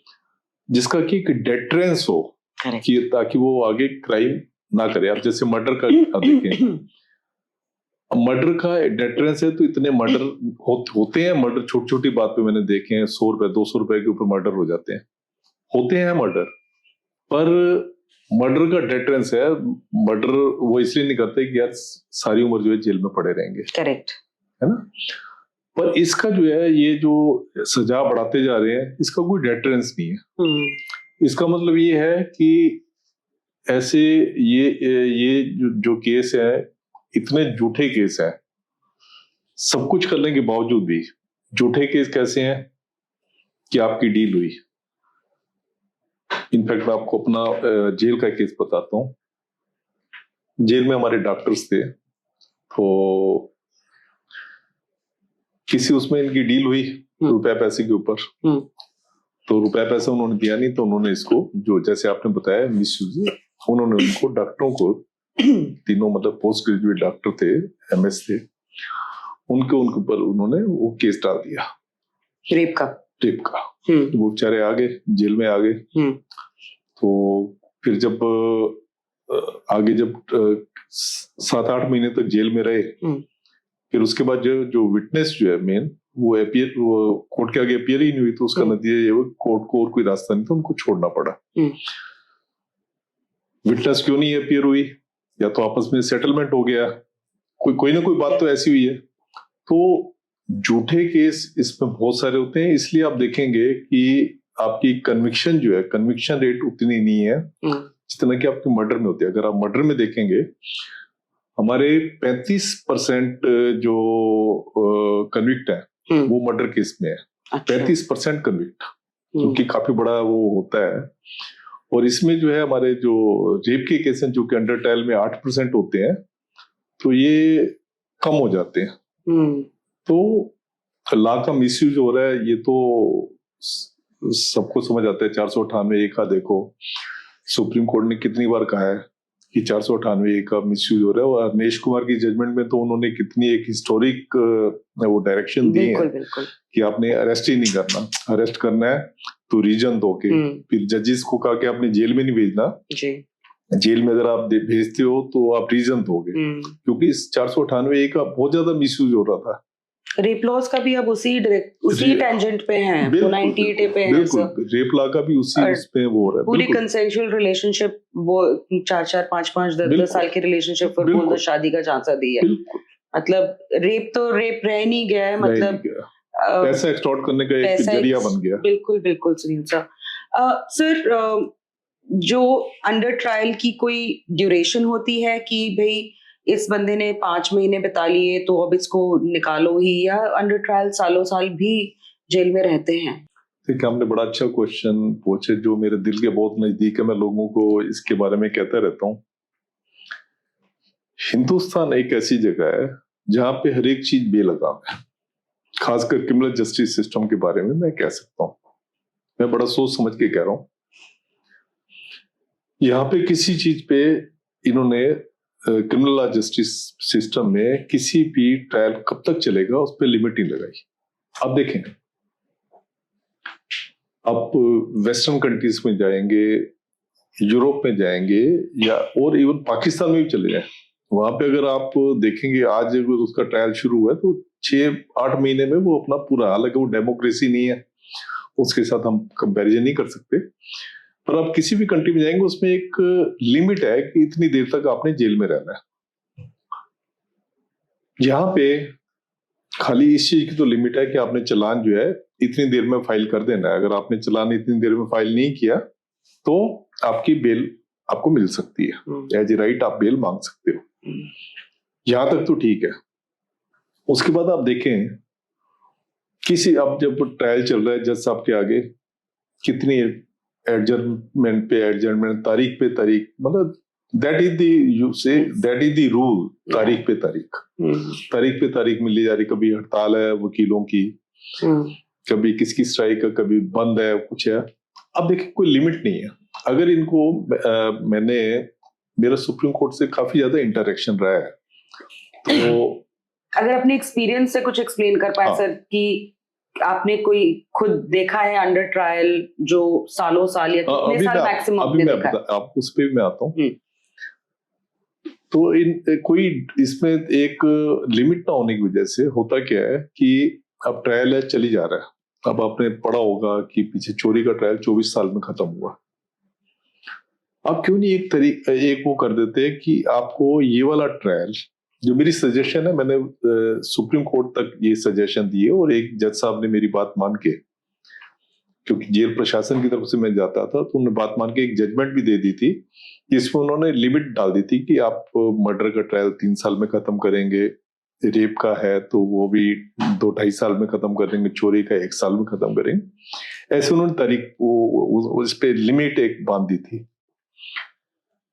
जिसका कि एक डेटरेंस हो, कि ताकि वो आगे क्राइम ना करे। आप जैसे मर्डर का देखें, मर्डर का डेटरेंस है तो इतने मर्डर होते हैं, मर्डर छोटी छोटी बात पे मैंने देखे हैं, 100 रुपए 200 रुपए के ऊपर मर्डर हो जाते हैं, होते हैं मर्डर। पर मर्डर का डेटरेंस है, मर्डर वो इसलिए नहीं करते कि यार सारी उम्र जो है जेल में पड़े रहेंगे, करेक्ट है ना। पर इसका जो है ये जो सजा बढ़ाते जा रहे हैं, इसका कोई डेटरेंस नहीं है। इसका मतलब ये है कि ऐसे ये जो केस है, इतने झूठे केस हैं, सब कुछ करने के बावजूद भी झूठे केस कैसे हैं कि आपकी डील हुई। इनफैक्ट मैं आपको अपना जेल का केस बताता हूं। जेल में हमारे डॉक्टर्स थे, तो किसी उसमें इनकी डील हुई रुपया पैसे के ऊपर, तो रुपया पैसा उन्होंने दिया नहीं, तो उन्होंने इसको जो जैसे आपने बताया मिसयूज, उन्होंने उनको डॉक्टरों को, तीनों मतलब पोस्ट ग्रेजुएट डॉक्टर थे, MS थे, उनके ऊपर उन्होंने वो केस डाल दिया रेप का। वो बेचारे आ गए, जेल में आ गए। तो फिर जब आगे जब 7-8 महीने तक जेल में रहे, फिर उसके बाद जो विटनेस जो है मेन, वो कोर्ट के आगे अपियर ही नहीं हुई, तो उसका नतीजा ये हुआ कोर्ट को और कोई रास्ता नहीं था, उनको छोड़ना पड़ा। विटनेस क्यों नहीं अपियर हुई? या तो आपस में सेटलमेंट हो गया, कोई ना कोई बात तो ऐसी हुई है। तो झूठे केस इसमें बहुत सारे होते हैं, इसलिए आप देखेंगे कि आपकी कन्विक्शन जो है, कन्विक्शन रेट उतनी नहीं है जितना कि आपके मर्डर में होती है। अगर आप मर्डर में देखेंगे हमारे 35% जो कन्विक्ट है वो मर्डर केस में है। अच्छा। 35% कन्विक्ट, जो कि काफी बड़ा वो होता है। और इसमें जो है हमारे जो रेप के केस हैं जो कि अंडर ट्रायल में 8% होते हैं, तो ये कम हो जाते हैं। तो लॉ का मिसयूज हो रहा है, ये तो सबको समझ आता है। 498 का देखो, सुप्रीम कोर्ट ने कितनी बार कहा है कि 498 का मिसयूज हो रहा है। और अवनीश कुमार की जजमेंट में तो उन्होंने कितनी एक हिस्टोरिक वो डायरेक्शन दी है कि आपने अरेस्ट ही नहीं करना, अरेस्ट करना है तो रीजन दो के। फिर जजेस को कहा कि आपने जेल में नहीं भेजना जी। जेल में अगर आप भेजते हो तो आप रीजन दोगे, क्योंकि इस 498 का बहुत ज्यादा मिसयूज हो रहा था। रेप लॉज का भी अब उसी टेंजेंट पे है, 98 पे है। बिल्कुल, रेप लॉ का भी उसी उस पे वो हो रहा है। पूरी कंसेंशुअल रिलेशनशिप, वो 4-4, 5-5, 10-10 साल की रिलेशनशिप पर बोल दो शादी का चांसा दी है। मतलब रेप तो रेप रह नहीं गया है, मतलब पैसा एक्सटॉर्ट करने का एक जरिया बन गया। बिल्कुल बिल्कुल सुनील साहब। सर, जो अंडर ट्रायल की कोई ड्यूरेशन होती है कि भाई इस बंदे ने 5 महीने बिता लिए तो अब इसको निकालो ही, या अंडर ट्रायल सालों साल भी जेल में रहते हैं? ठीक है, हमने बड़ा अच्छा क्वेश्चन पूछे जो मेरे दिल के बहुत नजदीक है। मैं लोगों को इसके बारे में कहता रहता हूँ। हिंदुस्तान एक ऐसी जगह है जहां पे हर एक चीज बेलगाम है। खासकर क्रिमिनल जस्टिस सिस्टम के बारे में मैं कह सकता हूँ, मैं बड़ा सोच समझ के कह रहा हूँ। यहाँ पे किसी चीज पे इन्होंने क्रिमिनल जस्टिस सिस्टम में किसी भी ट्रायल कब तक चलेगा उस पर लिमिट नहीं लगाई। अब देखें, आप वेस्टर्न कंट्रीज में जाएंगे, यूरोप में जाएंगे, या और इवन पाकिस्तान में भी चले जाए, वहां पे अगर आप देखेंगे आज अगर उसका ट्रायल शुरू हुआ है तो 6-8 महीने में वो अपना पूरा, हालांकि वो डेमोक्रेसी नहीं है, उसके साथ हम कंपैरिजन नहीं कर सकते, पर आप किसी भी कंट्री में जाएंगे उसमें एक लिमिट है कि इतनी देर तक आपने जेल में रहना है। यहाँ पे खाली इस चीज की तो लिमिट है कि आपने चालान जो है इतनी देर में फाइल कर देना है। अगर आपने चालान इतनी देर में फाइल नहीं किया तो आपकी बेल आपको मिल सकती है, एज ए राइट आप बेल मांग सकते हो। यहां तक तो ठीक है। उसके बाद आप देखें किसी, अब जब ट्रायल चल रहा है जज साहब के आगे, कितनी एडजर्नमेंट पे एडजर्नमेंट, तारीख पे तारीख, मतलब दैट इज द रूल, तारीख पे तारीख, तारीख पे तारीख मिली जा रही। कभी हड़ताल है वकीलों की, कभी किसकी स्ट्राइक है, कभी बंद है, कुछ है। अब देखिए कोई लिमिट नहीं है। अगर इनको मेरा सुप्रीम कोर्ट से काफी ज्यादा इंटरेक्शन रहा है, तो अगर अपने एक्सपीरियंस से कुछ एक्सप्लेन कर पाए सर, कि आपने कोई खुद देखा है अंडर ट्रायल जो सालों साल या कितने साल मैक्सिमम आपने देखा है? आप उस पे मैं आता हूँ। तो कोई इसमें एक लिमिट ना होने की वजह से होता क्या है कि अब ट्रायल है चली जा रहा है। अब आपने पढ़ा होगा कि पीछे चोरी का ट्रायल 24 साल में खत्म हुआ। अब क्यों नहीं एक वो कर देते कि आपको ये वाला ट्रायल, जो मेरी सजेशन है, मैंने सुप्रीम कोर्ट तक ये सजेशन दी है, और एक जज साहब ने मेरी बात मान के, क्योंकि जेल प्रशासन की तरफ से मैं जाता था, तो उन्होंने बात मान के एक जजमेंट भी दे दी थी, जिसमें उन्होंने लिमिट डाल दी थी कि आप मर्डर का ट्रायल 3 साल में खत्म करेंगे, रेप का है तो वो भी 2-2.5 साल में खत्म करेंगे, चोरी का 1 साल में खत्म करेंगे। ऐसे उन्होंने तारीख उस पे लिमिट एक बांध दी थी।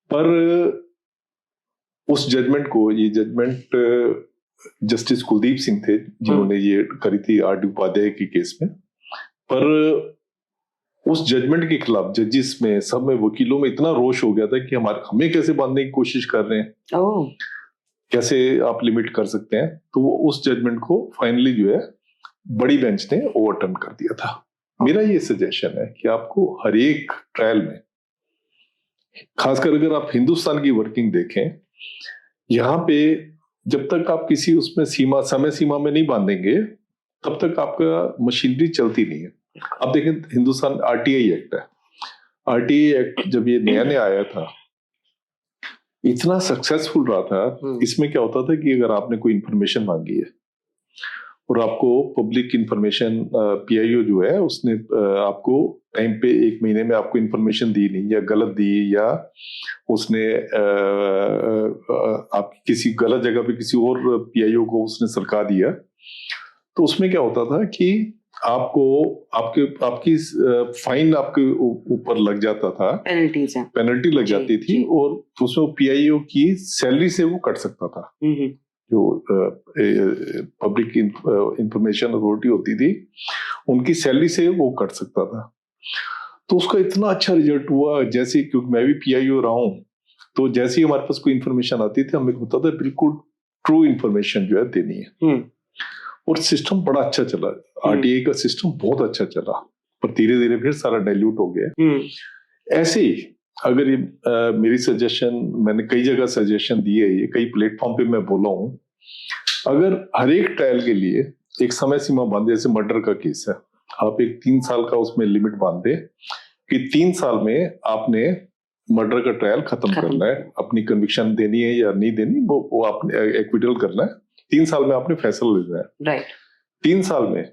पर उस जजमेंट को, ये जजमेंट जस्टिस कुलदीप सिंह थे जिन्होंने ये करी थी आर.डी. उपाध्याय के केस में, पर उस जजमेंट के खिलाफ जजिस में, सब में, वकीलों में इतना रोष हो गया था कि हमें कैसे बांधने की कोशिश कर रहे हैं, कैसे आप लिमिट कर सकते हैं। तो वो उस जजमेंट को फाइनली जो है बड़ी बेंच ने ओवरटर्न कर दिया था। मेरा ये सजेशन है कि आपको हर एक ट्रायल में, खासकर अगर आप हिंदुस्तान की वर्किंग देखें, यहाँ पे जब तक आप किसी उसमें समय सीमा में नहीं बांधेंगे तब तक आपका मशीनरी चलती नहीं है। अब देखें हिंदुस्तान आरटीआई एक्ट है, आरटीआई एक्ट जब ये नया आया था इतना सक्सेसफुल रहा था। इसमें क्या होता था कि अगर आपने कोई इंफॉर्मेशन मांगी है और आपको पब्लिक इंफॉर्मेशन PIO जो है उसने आपको टाइम पे 1 महीने में आपको इंफॉर्मेशन दी नहीं, या गलत दी, या उसने आप किसी गलत जगह पे किसी और PIO को उसने सरका दिया, तो उसमें क्या होता था कि आपको आपकी फाइन आपके ऊपर लग जाता था, पेनल्टी लग जाती थी, और उसमें PIO की सैलरी से वो कट सकता था। जो पब्लिक इंफॉर्मेशन अथॉरिटी होती थी, उनकी सैलरी से वो कट सकता था। तो उसका इतना अच्छा रिजल्ट हुआ, जैसे क्योंकि मैं भी PIO रहा हूँ, तो जैसे ही हमारे पास कोई इंफॉर्मेशन आती थी, हमें होता था बिल्कुल ट्रू इंफॉर्मेशन जो है देनी है, और सिस्टम बड़ा अच्छा चला। RTI का सिस्टम बहुत अच्छा चला, पर धीरे धीरे फिर सारा डाइल्यूट हो गया। ऐसे ही अगर ये मेरी सजेशन, मैंने कई जगह सजेशन दिए, ये कई प्लेटफॉर्म पे मैं बोला हूँ, अगर हर एक ट्रायल के लिए एक समय सीमा बांधे, जैसे मर्डर का केस है, आप एक 3 साल का उसमें लिमिट बांध दे कि 3 साल में आपने मर्डर का ट्रायल खत्म करना है, अपनी कन्विक्शन देनी है या नहीं देनी, वो आपने एक्विटल करना है, 3 साल में आपने फैसला लेना है। राइट। 3 साल में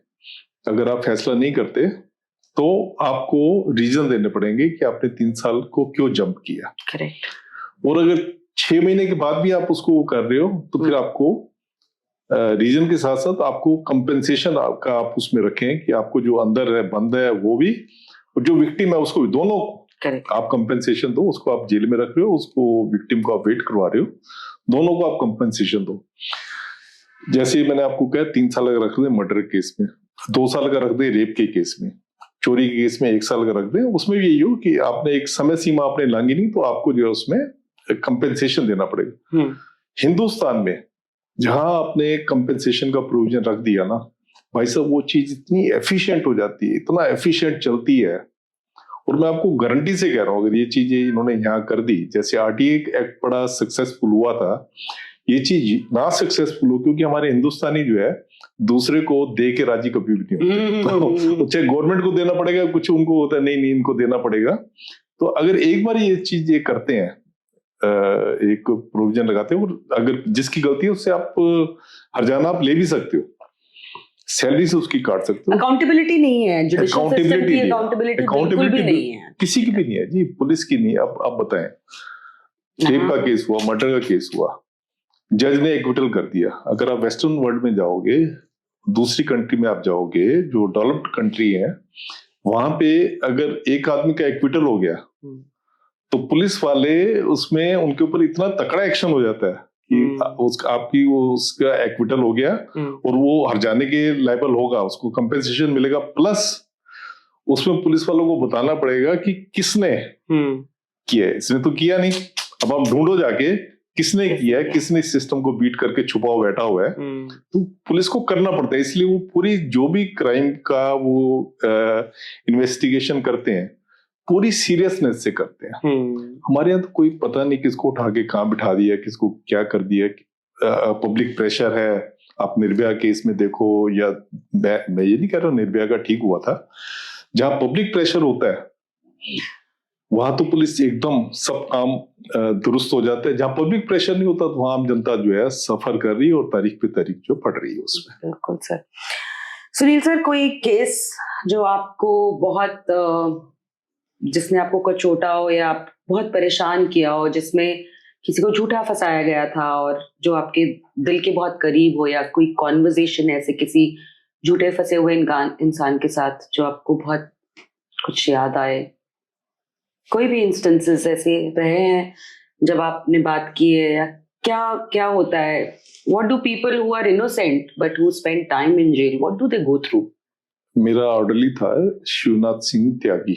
अगर आप फैसला नहीं करते तो आपको रीजन देने पड़ेंगे कि आपने 3 साल को क्यों जंप किया। करेक्ट। और अगर 6 महीने के बाद भी आप उसको कर रहे हो, तो फिर आपको रीजन के साथ साथ आपको कंपेंसेशन का आप उसमें रखें कि आपको जो अंदर है बंद है वो भी, और जो विक्टिम है उसको भी, दोनों Correct. आप कंपेंसेशन दो। उसको आप जेल में रख रहे हो, उसको विक्टिम को आप वेट करवा रहे हो, दोनों को आप कंपेंसेशन दो। जैसे मैंने आपको कहा 3 साल का रख दे मर्डर केस में, 2 साल का रख दे रेप के केस में, चोरी के केस में 1 साल का रख दे, उसमें भी यही हो कि आपने एक समय सीमा आपने लांगी नहीं, तो आपको जो है उसमें कंपेंसेशन देना पड़ेगा। हिंदुस्तान में जहां आपने कंपेंसेशन का प्रोविजन रख दिया ना भाई साहब, वो चीज इतनी एफिशिएंट हो जाती है, इतना एफिशिएंट चलती है। और मैं आपको गारंटी से कह रहा हूं, अगर ये चीजें इन्होंने यहाँ कर दी, जैसे RTI एक्ट बड़ा सक्सेसफुल हुआ था, ये चीज ना सक्सेसफुल हो, क्योंकि हमारे हिंदुस्तानी जो है दूसरे को दे के राजी कभी भी नहीं होते। तो चाहे गवर्नमेंट को देना पड़ेगा, कुछ उनको होता है नहीं इनको देना पड़ेगा। तो अगर एक बार ये चीज ये करते हैं, एक प्रोविजन लगाते हैं, और अगर जिसकी गलती है उससे आप हरजाना आप ले भी सकते हो, सैलरी से उसकी काट सकते हो। अकाउंटेबिलिटी नहीं है, जुडिशियल सिस्टम की अकाउंटेबिलिटी बिल्कुल भी नहीं है, किसी की भी नहीं है जी, पुलिस की नहीं है। अब आप बताएं, रेप का केस हुआ, मर्डर का केस हुआ, जज ने एक्विटल कर दिया। अगर आप वेस्टर्न वर्ल्ड में जाओगे, दूसरी कंट्री में आप जाओगे जो डेवलप्ड कंट्री है, वहां पे अगर एक आदमी का एक्विटल हो गया तो पुलिस वाले उसमें उनके ऊपर इतना तकड़ा एक्शन हो जाता है कि आपकी उसका एक्विटल हो गया और वो हर्जाने के लायबल होगा, उसको कंपेंसेशन मिलेगा, प्लस उसमें पुलिस वालों को बताना पड़ेगा कि किसने किया है। इसने तो किया नहीं, अब आप ढूंढो जाके किसने किया है, किसने सिस्टम को बीट करके छुपा हुआ बैठा हुआ है। तो पुलिस को करना पड़ता है, इसलिए वो पूरी जो भी क्राइम का वो इन्वेस्टिगेशन करते हैं पूरी सीरियसनेस से करते हैं। हमारे यहाँ तो कोई पता नहीं किसको उठा के कहाँ बिठा दिया, किसको क्या कर दिया। पब्लिक प्रेशर है, आप निर्भया केस में देखो, या मैं ये नहीं कह रहा हूँ निर्भया का ठीक हुआ था, जहां पब्लिक प्रेशर होता है वहां तो पुलिस एकदम सब काम दुरुस्त हो जाता है। जहां पब्लिक प्रेशर नहीं होता तो वहां आम जनता जो है सफर कर रही है और तारीख पे तारीख जो पड़ रही है उसमें। बिल्कुल सर। सुनील सर, कोई केस जो आपको बहुत जिसने आपको कचोटा हो या आप बहुत परेशान किया हो, जिसमें किसी को झूठा फंसाया गया था और जो आपके दिल के बहुत करीब हो, या कोई कॉन्वर्सेशन ऐसे किसी झूठे फंसे हुए इंसान के साथ जो आपको बहुत कुछ याद आए? कोई भी इंस्टेंसेस ऐसे रहे हैं जब आपने बात की है, या क्या क्या होता है? What do people who are innocent but who spend time in jail, what do they go through? मेरा ऑर्डरली था शिवनाथ सिंह त्यागी,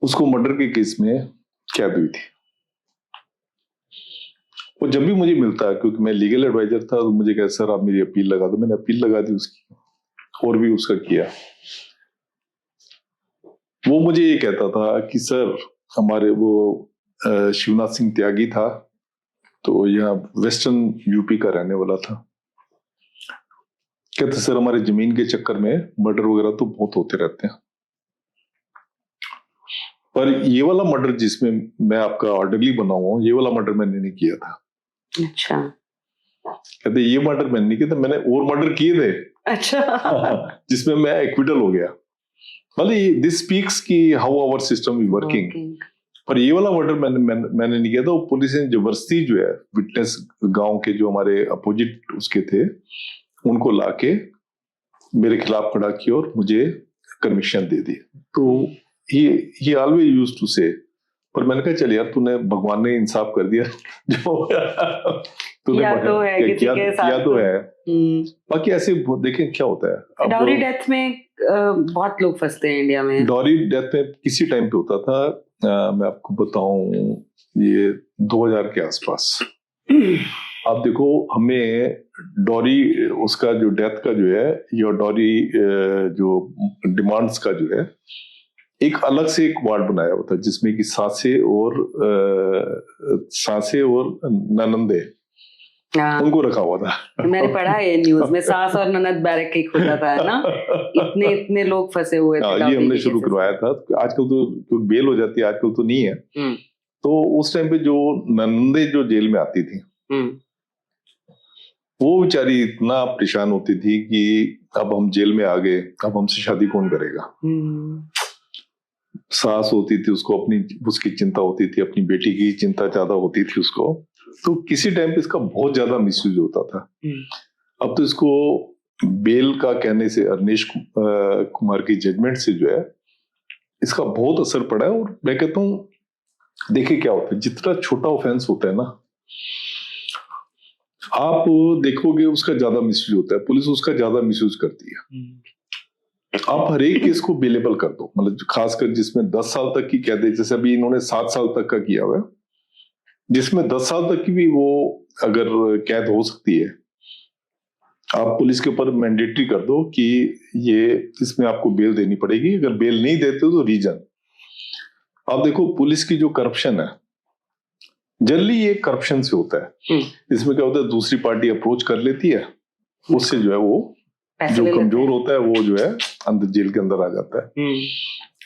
उसको मर्डर के केस में कैद हुई थी। वो जब भी मुझे मिलता है, क्योंकि मैं लीगल एडवाइजर था, तो मुझे कहता सर आप मेरी अपील लगा दो। मैंने अपील लगा दी उसकी, और भी उसका किया। वो मुझे ये कहता था कि सर हमारे वो शिवनाथ सिंह त्यागी था, तो यहाँ वेस्टर्न यूपी का रहने वाला था। कहते सर हमारे जमीन के चक्कर में मर्डर वगैरह तो बहुत होते रहते हैं, पर ये वाला मर्डर जिसमें मैं आपका ऑर्डरली बना हुआ हूँ, ये वाला मर्डर मैंने नहीं किया था। अच्छा। कहते ये मर्डर मैंने नहीं किया था, मैंने और मर्डर किए थे। अच्छा। जिसमें मैं एक्विटल हो गया। मतलब दिस स्पीक्स कि how our system is working. पर ये वाला मर्डर मैंने नहीं किया था। वो पुलिस ने जबरदस्ती जो है विटनेस गांव के जो हमारे अपोजिट उसके थे उनको लाके मेरे खिलाफ खड़ा किया और मुझे कन्विक्शन दे दी। तो ही ऑलवेज यूज्ड टू से, पर मैंने कहा चल यार तूने भगवान ने इंसाफ कर दिया जो तूने या तो है किसी के साथ, या तो है। बाकी ऐसे देखें क्या होता है। डॉरी डेथ में बहुत लोग फंसते हैं इंडिया में। डॉरी डेथ में किसी टाइम पे होता था, मैं आपको बताऊं ये 2000 के आसपास। आप देखो हमें डॉरी उसका जो डेथ का जो है या डॉरी जो डिमांड्स का जो है एक अलग से एक वार्ड बनाया हुआ था जिसमें कि सासे और ननंदे उनको रखा हुआ था। मैंने पढ़ा है न्यूज में, सास और ननद बैरक एक होता था ना, इतने लोग फंसे हुए थे। ये हमने शुरू करवाया था। आजकल तो बेल हो जाती है, आजकल तो नहीं है। तो उस टाइम पे जो ननंदे जो जेल में आती थी वो बेचारी इतना परेशान होती थी कि अब हम जेल में आ गए, अब हमसे शादी कौन करेगा। सास होती थी उसको उसकी चिंता होती थी, अपनी बेटी की चिंता ज्यादा होती थी उसको। तो किसी टाइम पे इसका बहुत ज्यादा मिसयूज होता था। अब तो इसको बेल का कहने से अरनेश कुमार की जजमेंट से जो है इसका बहुत असर पड़ा है। और मैं कहता हूं देखिए क्या होता है, जितना छोटा ऑफेंस होता है ना आप देखोगे उसका ज्यादा मिसयूज होता है, पुलिस उसका ज्यादा मिसयूज करती है। आप हर एक केस को बेलेबल कर दो, मतलब खासकर जिसमें 10 साल तक की कैद है, जैसे अभी इन्होंने 7 साल तक का किया हुआ है, जिसमें 10 साल तक की भी वो अगर कैद हो सकती है, आप पुलिस के ऊपर मैंडेटरी कर दो कि ये इसमें आपको बेल देनी पड़ेगी। अगर बेल नहीं देते तो रीजन। आप देखो पुलिस की जो करप्शन है जनरली ये करप्शन से होता है। इसमें क्या होता है, दूसरी पार्टी अप्रोच कर लेती है, उससे जो है वो जो कमजोर होता है वो जो है अंदर जेल के अंदर आ जाता है।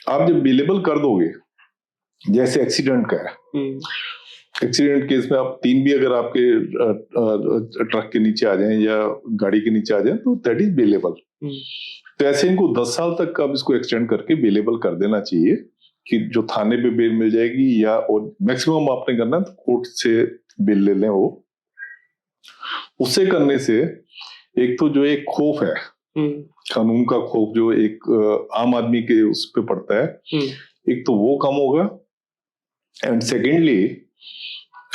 आप जब बेलेबल कर दोगे, जैसे एक्सीडेंट का है, एक्सीडेंट केस में आप 3 भी अगर आपके ट्रक के नीचे आ जाएं या गाड़ी के नीचे आ जाएं तो दैट इज बेलेबल। तो ऐसे इनको 10 साल तक का इसको एक्सटेंड करके बेलेबल कर देना चाहिए कि जो थाने पे बेल मिल जाएगी, या और मैक्सिमम आपने करना तो कोर्ट से बेल ले लें। वो उससे करने से एक तो जो एक खौफ है, कानून का खौफ जो एक आम आदमी के उस पे पड़ता है, एक तो वो कम होगा। एंड सेकेंडली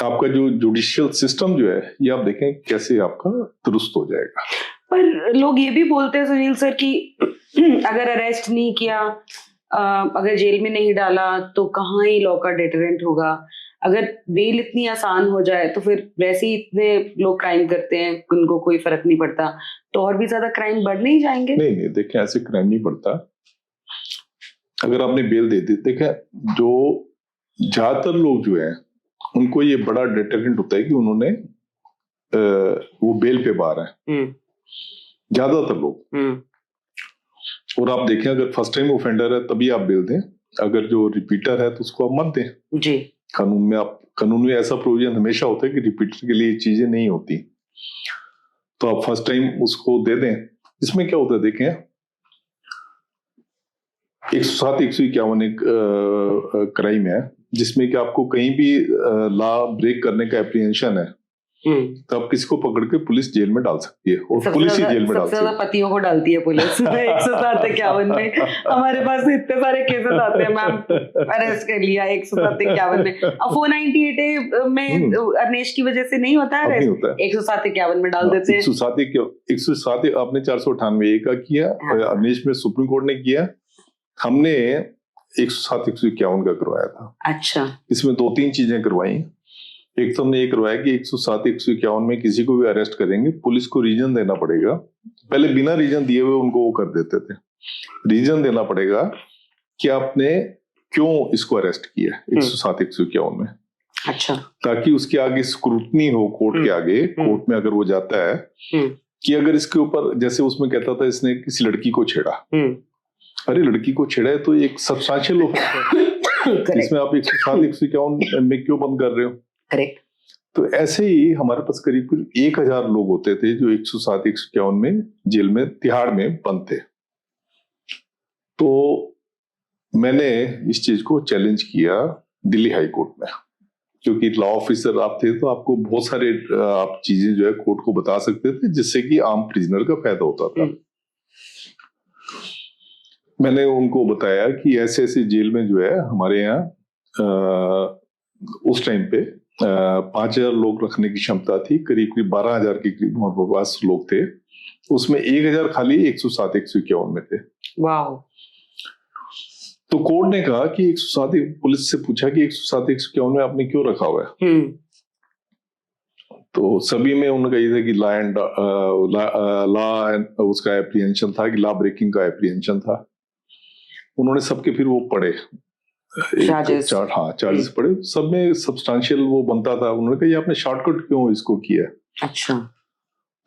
आपका जो जुडिशियल सिस्टम जो है ये आप देखें कैसे आपका दुरुस्त हो जाएगा। पर लोग ये भी बोलते हैं सुनील सर कि अगर अरेस्ट नहीं किया, अगर जेल में नहीं डाला तो कहाँ ही लॉ का डेटरेंट होगा। अगर बेल इतनी आसान हो जाए तो फिर वैसे ही इतने लोग क्राइम करते हैं, उनको कोई फर्क नहीं पड़ता, तो और भी ज्यादा क्राइम बढ़ नहीं जाएंगे। नहीं देखें ऐसे क्राइम नहीं बढ़ता अगर आपने बेल दे दी। देखें जो ज्यादातर लोग जो है उनको ये बड़ा डेटरेंट होता है कि उन्होंने वो बेल पे बाहर है, ज्यादातर लोग। और आप देखें अगर फर्स्ट टाइम ऑफेंडर है तभी आप बेल दें, अगर जो रिपीटर है तो उसको आप मत दें जी। कानून में ऐसा प्रोविजन हमेशा होता है कि रिपीटर के लिए चीजें नहीं होती, तो आप फर्स्ट टाइम उसको दे दें। इसमें क्या होता है देखें 107 151 एक क्राइम है जिसमें कि आपको कहीं भी लॉ ब्रेक करने का एप्रीहेंशन है तो आप किसी को पकड़ के पुलिस जेल में डाल सकती है, और पुलिस ही जेल में डालती है। सबसे ज्यादा पतियों को डालती है पुलिस 107 51 में। हमारे पास इतने सारे केसेस आते हैं, मैम अरेस्ट कर लिया 107 51 में। अब 498 में अरनेश की वजह से नहीं होता है अरेस्ट, 107 51 में डाल देते हैं। 107 आपने 498 का किया, अरनेश में सुप्रीम कोर्ट ने किया, हमने 107 151 का करवाया था। अच्छा, इसमें 2-3 चीजें करवाई। एक तो हमने ये करवाया कि 107 151 में किसी को भी अरेस्ट करेंगे पुलिस को रीजन देना पड़ेगा। पहले बिना रीजन दिए हुए उनको वो कर देते थे, रीजन देना पड़ेगा कि आपने क्यों इसको अरेस्ट किया 107 151 में। अच्छा, ताकि उसके आगे स्क्रूटनी हो कोर्ट के आगे, कोर्ट में अगर वो जाता है कि अगर इसके ऊपर, जैसे उसमें कहता था इसने किसी लड़की को छेड़ा, अरे लड़की को छेड़ा है तो एक सब्सटेंशियल ऑफेंस है, इसमें आप 107 151 में क्यों बंद कर रहे हो? करेक्ट। तो ऐसे ही हमारे पास करीब 1000 लोग होते थे जो 107 151 में जेल में तिहाड़ में बंद थे। तो मैंने इस चीज को चैलेंज किया दिल्ली हाई कोर्ट में, क्योंकि लॉ ऑफिसर आप थे तो आपको बहुत सारे आप चीजें जो है कोर्ट को बता सकते थे जिससे कि आम प्रिजनर का फायदा होता था। मैंने उनको बताया कि ऐसे ऐसे जेल में जो है हमारे यहाँ उस टाइम पे 5000 लोग रखने की क्षमता थी, करीब 12000 के करीब हमारे पास लोग थे, उसमें 1000 खाली 107 151 में थे। वाह। तो कोर्ट ने कहा कि 107, पुलिस से पूछा कि 107 151 में आपने क्यों रखा हुआ है? तो सभी में उनका ये था कि लॉ एंड उसका एप्रीहेंशन था, कि लॉ ब्रेकिंग का एप्रीहेंशन था। उन्होंने सबके फिर वो पढ़े चार्जेस पढ़े, सब में सब्सटेंशियल वो बनता था। उन्होंने कहा ये आपने शॉर्टकट क्यों इसको किया? अच्छा।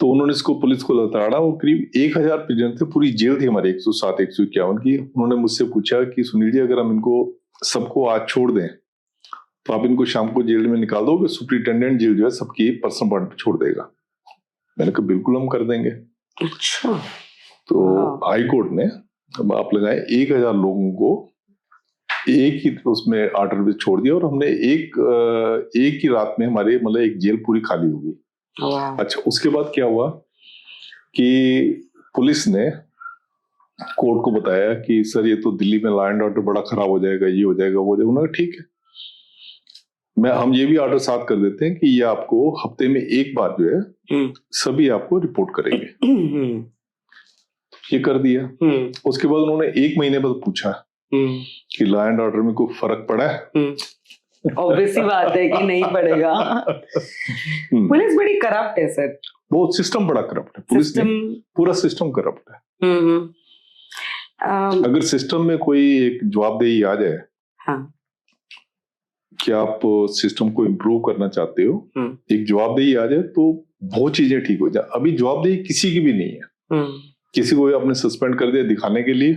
तो उन्होंने इसको पुलिस को लताड़ा। वो करीब 1000 प्रिजनर थे, पूरी जेल थी हमारे 107 151 की। उन्होंने मुझसे पूछा कि सुनील जी, अगर हम इनको सबको आज छोड़ दें तो आप इनको शाम को जेल में निकाल दोगे? सुप्रिंटेंडेंट जेल जो है सबकी पर्सनल बॉन्ड पे छोड़ देगा। मैंने कहा बिल्कुल हम कर देंगे। अच्छा। तो हाई कोर्ट ने आप लगाए 1000 लोगों को एक ही उसमें ऑर्डर में छोड़ दिया, और हमने एक ही रात में हमारे मतलब एक जेल पूरी खाली हो गई। अच्छा, उसके बाद क्या हुआ कि पुलिस ने कोर्ट को बताया कि सर ये तो दिल्ली में लॉ एंड ऑर्डर बड़ा खराब हो जाएगा, ये हो जाएगा, वो हो जाएगा। उन्होंने ठीक है, हम ये भी ऑर्डर साथ कर देते हैं कि ये आपको हफ्ते में एक बार जो है सभी आपको रिपोर्ट करेंगे। ये कर दिया। उसके बाद उन्होंने 1 महीने बाद पूछा कि लॉ एंड ऑर्डर में कोई फर्क पड़ा है? ऑब्वियस सी बात है कि नहीं पड़ेगा। पुलिस बड़ी करप्ट है सर। वो सिस्टम बड़ा करप्ट है, पुलिस नहीं, पूरा सिस्टम करप्ट है। अगर सिस्टम में कोई एक जवाबदेही आ जाए, हाँ, कि आप सिस्टम को इम्प्रूव करना चाहते हो, एक जवाबदेही आ जाए तो बहुत चीजें ठीक हो जाए। अभी जवाबदेही किसी की भी नहीं है। किसी को आपने सस्पेंड कर दिया दिखाने के लिए,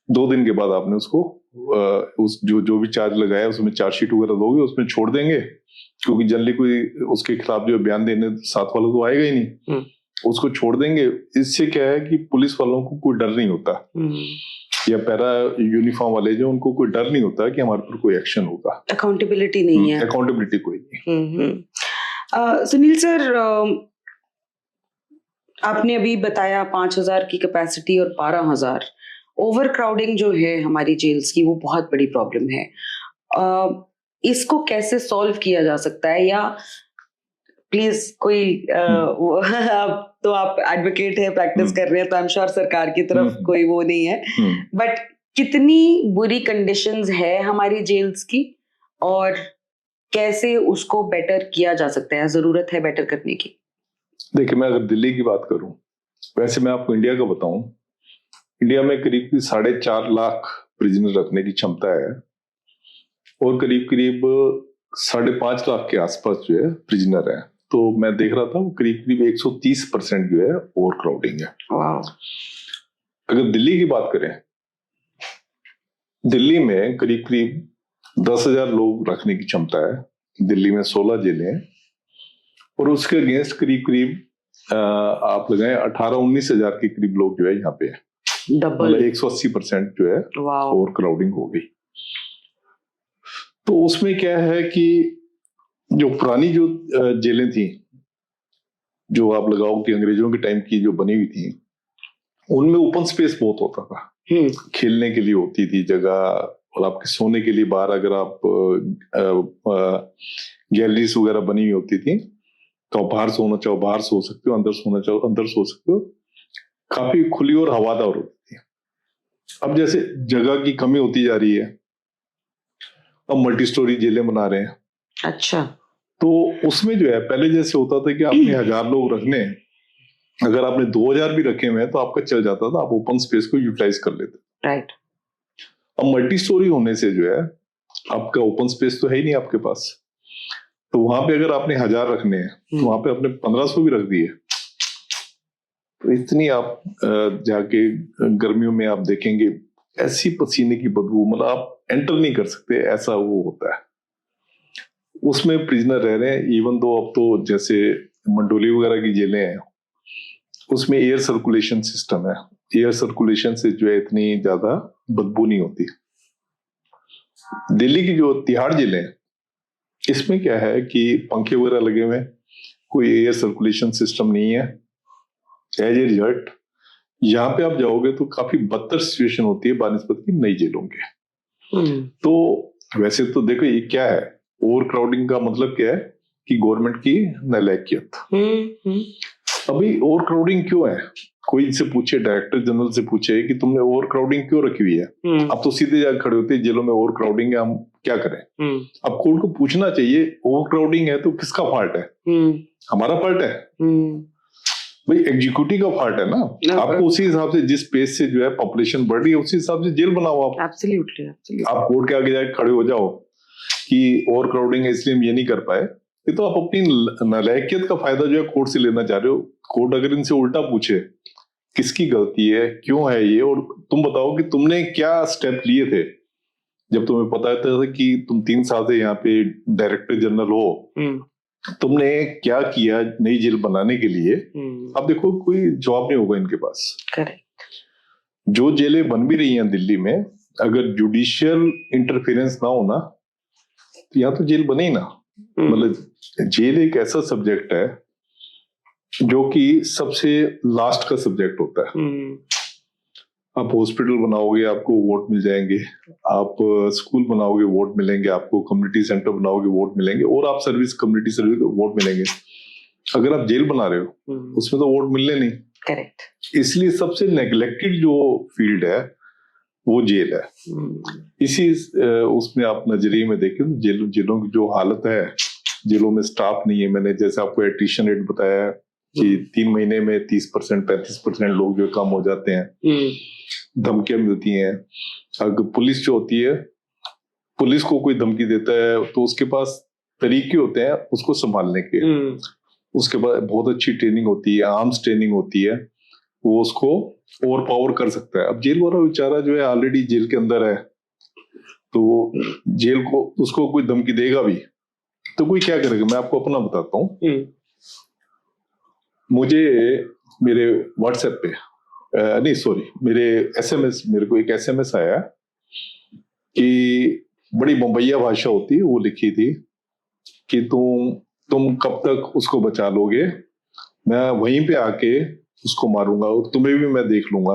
2 दिन के बाद आपने उसको उस जो भी चार्ज लगाया उसमें चार्जशीट वगैरह दोगे, उसमें छोड़ देंगे, क्योंकि जनरली कोई उसके खिलाफ जो बयान देने साथ वाला तो आएगा ही नहीं, उसको छोड़ देंगे। इससे क्या है कि पुलिस वालों को कोई डर नहीं होता, या पैरा यूनिफॉर्म वाले जो, उनको कोई डर नहीं होता कि हमारे पर कोई एक्शन होगा। अकाउंटेबिलिटी नहीं है, अकाउंटेबिलिटी कोई नहीं। सुनील सर, आपने अभी बताया 5000 की कैपेसिटी और 12000। ओवर क्राउडिंग जो है हमारी जेल्स की, वो बहुत बड़ी प्रॉब्लम है। इसको कैसे सॉल्व किया जा सकता है? या प्लीज कोई तो आप एडवोकेट है, प्रैक्टिस कर रहे हैं, तो आई एम श्योर सरकार की तरफ कोई वो नहीं है, बट कितनी बुरी कंडीशंस है हमारी जेल्स की और कैसे उसको बेटर किया जा सकता है? जरूरत है बेटर करने की। देखिए, मैं अगर दिल्ली की बात करूं, वैसे मैं आपको इंडिया का बताऊं, इंडिया में करीब 4.5 लाख प्रिजनर रखने की क्षमता है, और करीब 5.5 लाख के आसपास जो है प्रिजनर है। तो मैं देख रहा था वो करीब 130% जो है ओवर क्राउडिंग है। अगर दिल्ली की बात करें, दिल्ली में करीब 10,000 लोग रखने की क्षमता है। दिल्ली में 16 जेलें हैं, और उसके अगेंस्ट करीब आप लगाएं 18-19 हजार के करीब लोग जो है यहाँ पे है। मतलब 180% जो है ओवर क्राउडिंग हो गई। तो उसमें क्या है कि जो पुरानी जो जेलें थी, जो आप लगाओ कि अंग्रेजों के टाइम की जो बनी हुई थी, उनमें ओपन स्पेस बहुत होता था, खेलने के लिए होती थी जगह, और आपके सोने के लिए बाहर अगर आप गैलरीज वगैरह बनी हुई होती थी, तो आप बाहर सोना चाहो बाहर सो सकते हो, अंदर सोना चाहो अंदर सो सकते हो। काफी खुली और हवादार होती थी। अब जैसे जगह की कमी होती जा रही है, अब मल्टी स्टोरी जेलें बना रहे हैं। अच्छा। तो उसमें जो है पहले जैसे होता था कि आपने 1000 लोग रखने, अगर आपने 2000 भी रखे हुए हैं तो आपका चल जाता था, आप ओपन स्पेस को यूटिलाइज कर लेते। राइट। अब मल्टी स्टोरी होने से जो है आपका ओपन स्पेस तो है ही नहीं आपके पास, तो वहां पे अगर आपने 1000 रखने हैं तो वहां पे आपने 1500 भी रख दिए, तो इतनी आप जाके गर्मियों में आप देखेंगे ऐसी पसीने की बदबू, मतलब आप एंटर नहीं कर सकते, ऐसा वो होता है। उसमें प्रिजनर रह रहे हैं। इवन दो अब तो जैसे मंडोली वगैरह की जेलें हैं, उसमें एयर सर्कुलेशन सिस्टम है। एयर सर्कुलेशन से जो है इतनी ज्यादा बदबू नहीं होती। दिल्ली की जो तिहाड़ जेलें हैं, इसमें क्या है कि पंखे वगैरह लगे हुए हैं, कोई एयर सर्कुलेशन सिस्टम नहीं है। एज ए रिजल्ट यहाँ पे आप जाओगे तो काफी बदतर सिचुएशन होती है बानिस्पत की नई जेलों के। तो वैसे तो देखो ये क्या है, ओवर क्राउडिंग का मतलब क्या है कि गवर्नमेंट की नालायकियत। अभी ओवर क्राउडिंग क्यों है, कोई इनसे पूछे, डायरेक्टर जनरल से पूछे कि तुमने ओवर क्राउडिंग क्यों रखी हुई है। अब तो सीधे जाकर खड़े होते हैं जेलों में ओवर क्राउडिंग है, हम क्या करें। अब कोर्ट को पूछना चाहिए ओवर क्राउडिंग है तो किसका फॉल्ट है, हमारा फॉल्ट है भाई, एग्जीक्यूटिव का फॉल्ट है ना। आपको उसी हिसाब से जिस पेस से जो है पॉपुलेशन बढ़ रही है उसी हिसाब से जेल बनाओ आप। एब्सोल्युटली आप कोर्ट के आगे जाके खड़े हो जाओ कि ओवर क्राउडिंग है इसलिए हम ये नहीं कर पाए, ये तो आप अपनी नालायकियत का फायदा जो है कोर्ट से लेना चाह रहे हो। कोर्ट अगर इनसे उल्टा पूछे किसकी गलती है, क्यों है ये, और तुम बताओ कि तुमने क्या स्टेप लिए थे जब तुम्हें पता था कि तुम 3 साल से यहाँ पे डायरेक्टर जनरल हो, तुमने क्या किया नई जेल बनाने के लिए। अब देखो कोई जवाब नहीं होगा इनके पास। करेक्ट। जो जेलें बन भी रही हैं दिल्ली में, अगर जुडिशियल इंटरफेरेंस ना हो ना तो यहाँ तो जेल बने ही ना। मतलब जेल एक ऐसा सब्जेक्ट है जो कि सबसे लास्ट का सब्जेक्ट होता है। आप हॉस्पिटल बनाओगे आपको वोट मिल जाएंगे, आप स्कूल बनाओगे वोट मिलेंगे आपको, कम्युनिटी सेंटर बनाओगे वोट मिलेंगे, और आप सर्विस कम्युनिटी सर्विस वोट मिलेंगे। अगर आप जेल बना रहे हो उसमें तो वोट मिलने नहीं। करेक्ट। इसलिए सबसे नेग्लेक्टेड जो फील्ड है वो जेल है। इसी उसमें आप नजरिए में देखें तो जेलों की जो हालत है, जेलों में स्टाफ नहीं है। मैंने जैसे आपको एट्रिशन रेट बताया कि 3 महीने में 30% 35% लोग जो कम हो जाते हैं, धमकियां मिलती हैं। अगर पुलिस जो होती है, पुलिस को कोई धमकी देता है तो उसके पास तरीके होते हैं उसको संभालने के। उसके बाद बहुत अच्छी ट्रेनिंग होती है, आर्म्स ट्रेनिंग होती है, वो उसको ओवर पावर कर सकता है। अब जेल वाला बेचारा जो है ऑलरेडी जेल के अंदर है, तो वो जेल को उसको कोई धमकी देगा भी तो कोई क्या करेगा। मैं आपको अपना बताता हूँ। मुझे मेरे व्हाट्सएप पे नहीं सॉरी मेरे एसएमएस, मेरे को एक एसएमएस आया कि बड़ी बम्बैया भाषा होती है, वो लिखी थी कि तुम कब तक उसको बचा लोगे, मैं वहीं पे आके उसको मारूंगा और तुम्हें भी मैं देख लूंगा।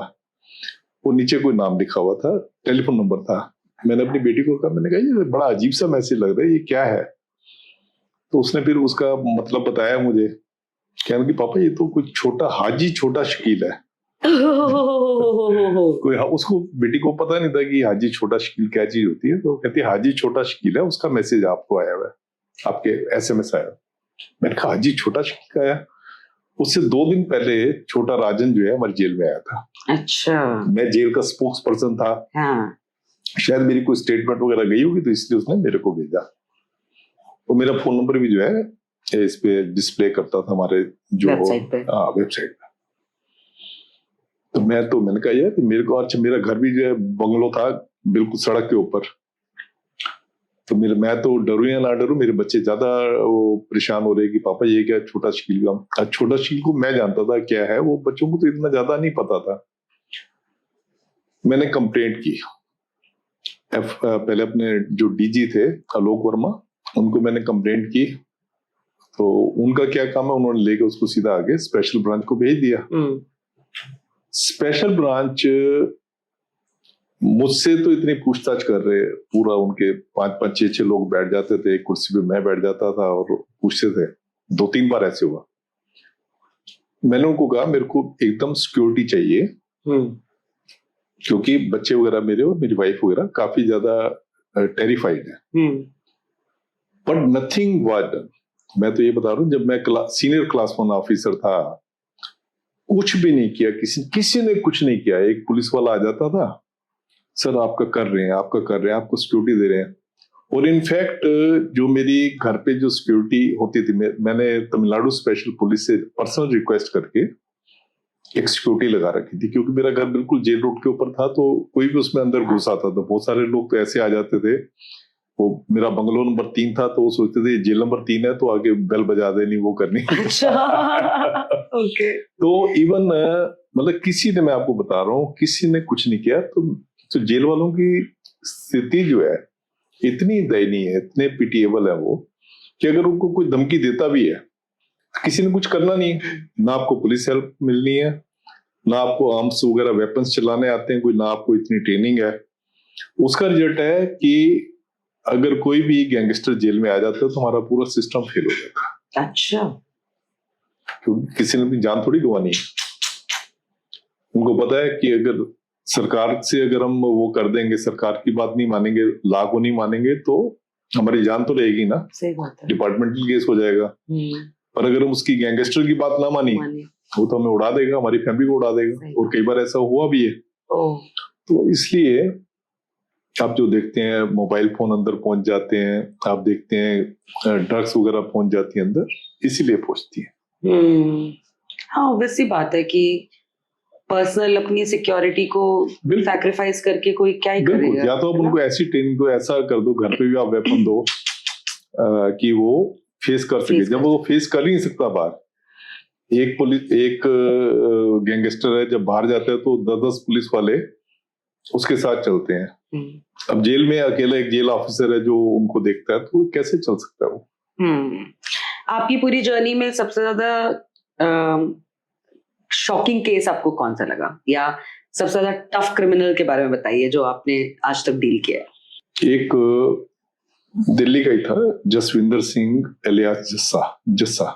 वो नीचे कोई नाम लिखा हुआ था, टेलीफोन नंबर था। मैंने अपनी बेटी को कहा, मैंने कहा ये बड़ा अजीब सा मैसेज लग रहा है, ये क्या है। तो उसने फिर उसका मतलब बताया मुझे, कहने की पापा ये तो कोई छोटा हाजी छोटा शकील है। कोई उसको बेटी को पता नहीं था कि हाजी छोटा शकील क्या चीज होती है, तो कहती हाजी छोटा शकील है, उसका मैसेज आपको आया हुआ है, आपके एसएमएस आया। मैंने कहा हाजी छोटा शकील का आया। उससे 2 दिन पहले छोटा राजन जो है हमारी जेल में आया था। अच्छा। मैं जेल का स्पोक्स पर्सन था। हाँ। शायद मेरी कोई स्टेटमेंट वगैरह गई होगी तो इसलिए उसने मेरे को भेजा। तो मेरा फोन नंबर भी जो है इस पे डिस्प्ले करता था हमारे जो वेबसाइट पे। तो मैंने कहा यार मेरे को, अच्छा मेरा घर भी जो है बंगलो था बिल्कुल सड़क के ऊपर, तो मैं तो डरूं या ना डरूं, मेरे बच्चे ज्यादा वो परेशान हो रहे कि पापा ये क्या छोटा शकील का। छोटा शकील को मैं जानता था क्या है, वो बच्चों को तो इतना ज्यादा नहीं पता था। मैंने कंप्लेंट की पहले अपने जो डीजी थे आलोक वर्मा, उनको मैंने कंप्लेंट की। तो उनका क्या काम है, उन्होंने लेके उसको सीधा आगे स्पेशल ब्रांच को भेज दिया। स्पेशल ब्रांच मुझसे तो इतनी पूछताछ कर रहे, पूरा उनके 5-5 6-6 लोग बैठ जाते थे, एक कुर्सी पे मैं बैठ जाता था और पूछते थे। 2-3 बार ऐसे हुआ। मैंने उनको कहा मेरे को एकदम सिक्योरिटी चाहिए, क्योंकि बच्चे वगैरह मेरे और मेरी वाइफ वगैरह काफी ज्यादा टेरिफाइड है। But nothing was done. मैं तो ये बता रहा हूँ, जब मैं सीनियर क्लास 1 ऑफिसर था, कुछ भी नहीं किया, किसी ने कुछ नहीं किया। एक पुलिस वाला आ जाता था, सर आपका कर रहे हैं, आपको सिक्योरिटी दे रहे हैं। और इनफैक्ट जो मेरी घर पे जो सिक्योरिटी होती थी, मैंने तमिलनाडु स्पेशल पुलिस से पर्सनल रिक्वेस्ट करके एक सिक्योरिटी लगा रखी थी, क्योंकि मेरा घर बिल्कुल जेल रोड के ऊपर था, तो कोई भी उसमें अंदर घुस आता था। बहुत सारे लोग तो ऐसे आ जाते थे वो मेरा बंगलो नंबर 3 था, तो वो सोचते थे जेल नंबर 3 है तो आगे बेल बजा देनी, वो करनी। अच्छा, ओके। तो इवन मतलब किसी ने, मैं आपको बता रहा हूँ, किसी ने कुछ नहीं किया, तो जेल वालों की स्थिति जो है इतनी दयनीय है, इतने पिटिएबल है वो, कि अगर उनको कोई धमकी देता भी है तो किसी ने कुछ करना नहीं है। ना आपको पुलिस हेल्प मिलनी है, ना आपको आर्म्स वगैरह वेपन्स चलाने आते हैं कोई, ना आपको इतनी ट्रेनिंग है। उसका रिजल्ट है कि अगर कोई भी गैंगस्टर जेल में आ जाता है तो हमारा पूरा सिस्टम फेल हो जाता है। अच्छा, क्योंकि किसी ने अपनी जान थोड़ी गंवानी है। उनको पता है कि अगर सरकार से अगर हम वो कर देंगे, सरकार की बात नहीं मानेंगे, लॉ को नहीं मानेंगे, तो हमारी जान तो रहेगी ना, सही बात है। डिपार्टमेंटल केस हो जाएगा। पर अगर हम उसकी गैंगस्टर की बात ना मानी, वो तो हमें उड़ा देगा, हमारी फैमिली को उड़ा देगा, और कई बार ऐसा हुआ भी है। तो इसलिए आप जो देखते हैं मोबाइल फोन अंदर पहुंच जाते हैं, आप देखते हैं ड्रग्स वगैरह पहुंच जाती है अंदर, इसीलिए पहुंचती है। हाँ, वैसी बात है कि पर्सनल अपनी सिक्योरिटी को सैक्रिफाइस करके कोई क्या ही करेगा। या तो आप उनको ऐसी ट्रेनिंग दो, ऐसा कर दो, घर पे भी आप वेपन दो कि वो फेस कर सके। जब वो फेस कर ही नहीं सकता बाहर, एक गैंगस्टर है जब बाहर जाता है तो 10-10 पुलिस वाले उसके साथ चलते हैं। अब जेल में अकेला एक जेल ऑफिसर है जो उनको देखता है, तो कैसे चल सकता है वो। आपकी पूरी जर्नी में सबसे ज्यादा शॉकिंग केस आपको कौन सा लगा, या सबसे ज्यादा टफ क्रिमिनल के बारे में बताइए जो आपने आज तक डील किया है। एक दिल्ली का ही था, जसविंदर सिंह एलियास जस्सा।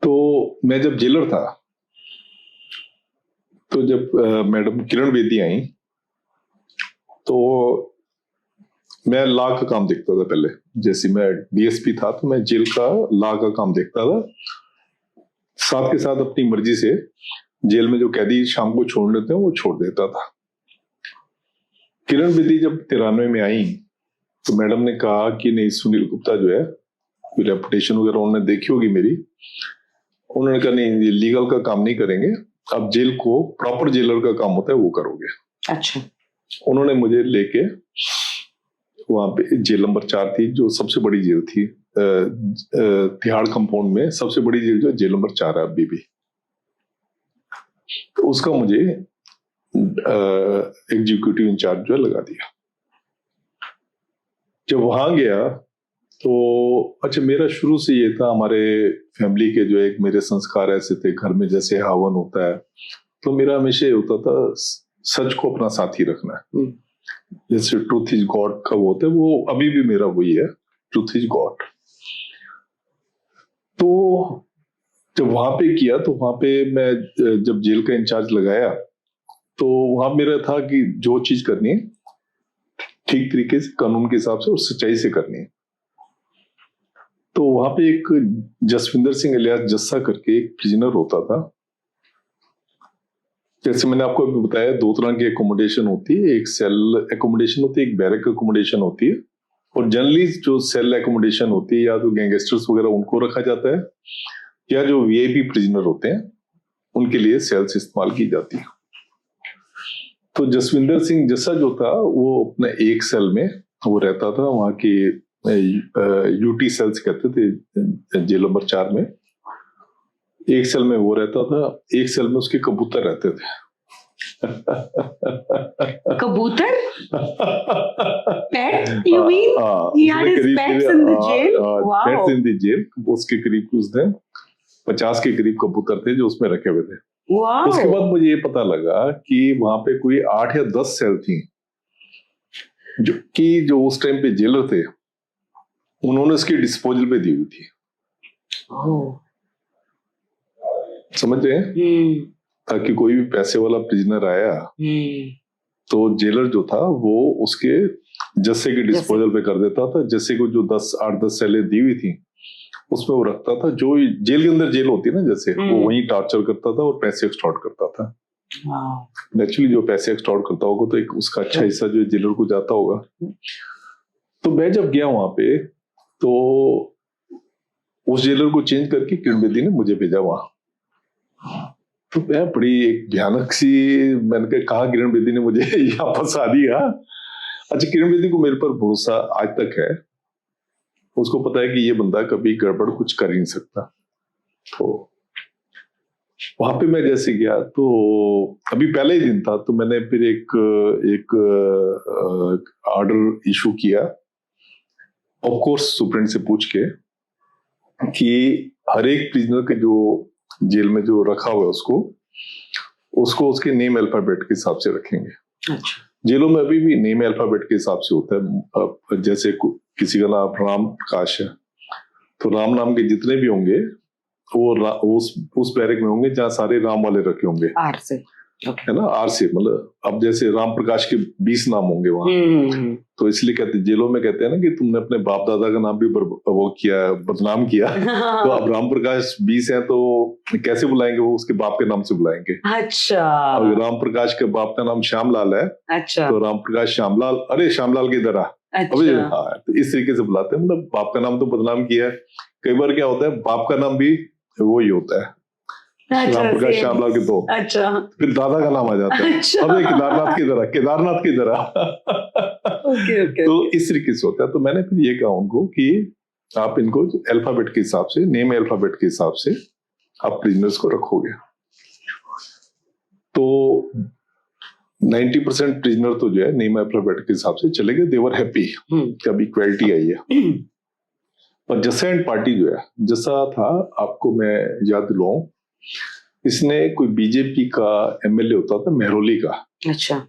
तो मैं जब जेलर था, तो जब मैडम किरण बेदी आई, तो मैं लॉ का काम देखता था पहले। जैसे मैं डीएसपी था तो मैं जेल का लॉ का काम देखता था, साथ के साथ अपनी मर्जी से जेल में जो कैदी शाम को छोड़ देते हैं वो छोड़ देता था। किरण बेदी जब 93 में आई, तो मैडम ने कहा कि नहीं, सुनील गुप्ता जो है, कोई रेपुटेशन वगैरह उन्होंने देखी होगी मेरी, उन्होंने कहा नहीं, ये लीगल का काम नहीं करेंगे, अब जेल को प्रॉपर जेलर का काम होता है वो करोगे। अच्छा। उन्होंने मुझे लेके वहां पे जेल नंबर 4 थी, जो सबसे बड़ी जेल थी तिहाड़ कंपाउंड में, सबसे बड़ी जेल जो जेल नंबर 4 है अभी भी। तो उसका मुझे एग्जीक्यूटिव इंचार्ज जो है लगा दिया। जब वहां गया तो अच्छा, मेरा शुरू से ये था, हमारे फैमिली के जो एक मेरे संस्कार ऐसे थे, घर में जैसे हवन होता है, तो मेरा हमेशा ये होता था सच को अपना साथी रखना है। जैसे ट्रूथ इज गॉड का वो होता है, वो अभी भी मेरा वही है, ट्रूथ इज गॉड। तो जब वहां पे किया, तो वहां पे मैं जब जेल का इंचार्ज लगाया, तो वहां मेरा था कि जो चीज करनी है ठीक तरीके से, कानून के हिसाब से और सच्चाई से करनी है। तो वहां पे एक जसविंदर सिंह इलियास जस्सा करके एक प्रिजनर होता था। जैसे मैंने आपको अभी बताया, 2 तरह की एकोमोडेशन होती है, एक सेल एकोमोडेशन होती है, एक बैरक एकोमोडेशन होती है। और जनरली जो सेल एकोमोडेशन होती है, या तो गैंगस्टर्स वगैरह उनको रखा जाता है, या जो वीआईपी प्रिजनर होते हैं उनके लिए सेल्स इस्तेमाल की जाती है। तो जसविंदर सिंह जस्सा जो था, वो अपने एक सेल में वो रहता था, वहां की यूटी सेल्स कहते थे जेल नंबर 4 में। एक सेल में वो रहता था, एक सेल में उसके कबूतर रहते थे। कबूतर? Pet? You mean he had his pets in the jail? Wow. Pets in the jail. उसके करीब उसने 50 के करीब कबूतर थे जो उसमें रखे हुए थे। Wow. उसके बाद मुझे ये पता लगा कि वहां पे कोई 8 या 10 सेल थी, जो उस टाइम पे जेलर थे, उन्होंने उसकी डिस्पोजल पे दी हुई थी। समझ रहे हैं? ताकि कोई भी पैसे वाला प्रिजनर आया तो जेलर जो था वो उसके जस्से की डिस्पोजल पे कर देता था। जस्से को जो 8-10 सेलें दी हुई थी उसमें वो रखता था। जो जेल के अंदर जेल होती है ना, जैसे वो वहीं टॉर्चर करता था और पैसे एक्सटॉर्ट करता था। नेचुरली जो पैसे एक्सटॉर्ट करता होगा तो एक उसका अच्छा हिस्सा जो जेलर को जाता होगा। तो मैं जब गया वहां पे, तो उस जेलर को चेंज करके किरण बेदी ने मुझे भेजा वहां। तो मैं बड़ी एक भयानक सी, मैंने कहा किरण बेदी ने मुझे यहाँ फंसा दिया। अच्छा, किरण बेदी को मेरे पर भरोसा आज तक है। उसको पता है कि ये बंदा कभी गड़बड़ कुछ कर ही नहीं सकता। तो वहां पे मैं जैसे गया तो अभी पहले ही दिन था, तो मैंने फिर एक ऑर्डर इशू किया, ऑफ कोर्स सुप्रीम से पूछ के, कि हर एक प्रिजनर के जो जेल में जो रखा हुआ है उसको उसके नेम अल्फाबेट के हिसाब से रखेंगे। अच्छा। जेलों में अभी भी नेम अल्फाबेट के हिसाब से होता है। जैसे किसी का नाम राम प्रकाश है, तो राम नाम के जितने भी होंगे वो उस बैरक में होंगे जहाँ सारे राम वाले रखे होंगे, आर से, है ना, आर से। मतलब अब जैसे राम प्रकाश के 20 नाम होंगे वहां, तो इसलिए कहते जेलों में कहते हैं ना कि तुमने अपने बाप दादा का नाम भी वो किया, बदनाम किया। तो अब राम प्रकाश 20 है तो कैसे बुलाएंगे, वो उसके बाप के नाम से बुलाएंगे। अच्छा। अब राम प्रकाश के बाप का नाम श्यामलाल है, अच्छा, तो राम प्रकाश श्यामलाल, अरे श्यामलाल की तरह। अच्छा। हाँ, तो इस तरीके से बुलाते हैं, मतलब बाप का नाम तो बदनाम किया है। कई बार क्या होता है, बाप का नाम भी वो ही होता है, अच्छा, राम प्रकाश श्यामलाल के दो, अच्छा, फिर दादा का नाम आ जाता है। अच्छा। अब ये केदारनाथ की तरह। ओके। तो इस तरीके से होता है। तो मैंने फिर ये कहा उनको कि आप इनको अल्फाबेट के हिसाब से, नेम अल्फाबेट के हिसाब से आप प्रिजनर्स को रखोगे। तो 90% प्रिजनर तो जो है नेम अल्फाबेट के हिसाब से चले गए। देवर हैप्पी कि अब इक्वालिटी आई है। पर जसा एंड पार्टी जो है, जैसा था, आपको मैं याद दिलाऊं, इसने कोई बीजेपी का एमएलए होता था मेहरौली का, अच्छा,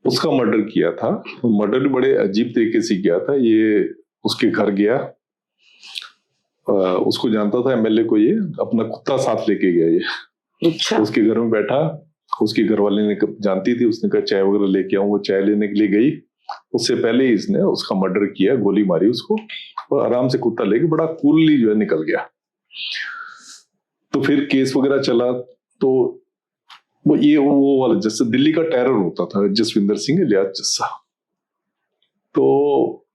उसका मर्डर किया था। मर्डर भी बड़े अजीब तरीके से किया था। ये उसके घर गया, उसको जानता था एमएलए को, ये अपना कुत्ता साथ लेके गया। ये अच्छा, उसके घर में बैठा, उसकी घरवाली ने जानती थी, उसने कहा चाय वगैरह लेके आऊं, वो चाय लेने के लिए गई। उससे पहले ही इसने उसका मर्डर किया, गोली मारी उसको, और आराम से कुत्ता लेके बड़ा कूलली जो है निकल गया। तो फिर केस वगैरह चला, तो वो वाला जैसे दिल्ली का टेरर होता था, जसविंदर सिंह इलियास जस्सा, तो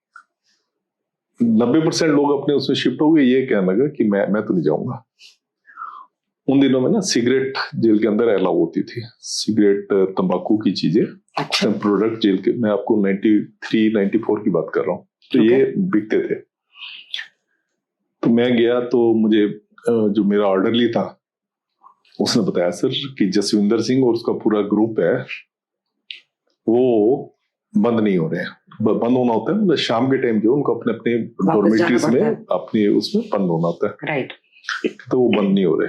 90% लोग अपने उसमें शिफ्ट हो गए। ये कहने लगा कि मैं तो नहीं जाऊंगा। उन दिनों में ना सिगरेट जेल के अंदर अलाउ होती थी, सिगरेट, तंबाकू की चीजें, प्रोडक्ट जेल के, मैं आपको 93-94 की बात कर रहा हूँ, तो ये बिकते थे। तो मैं गया, तो मुझे जो मेरा ऑर्डरली था उसने बताया, सर कि जसविंदर सिंह और उसका पूरा ग्रुप है वो बंद नहीं हो रहे हैं। बंद होना होता है मतलब शाम के टाइम जो उनको अपने अपने डॉर्मेट्रीज में अपनी उसमें बंद होना होता है, राइट। तो वो बंद नहीं हो रहे।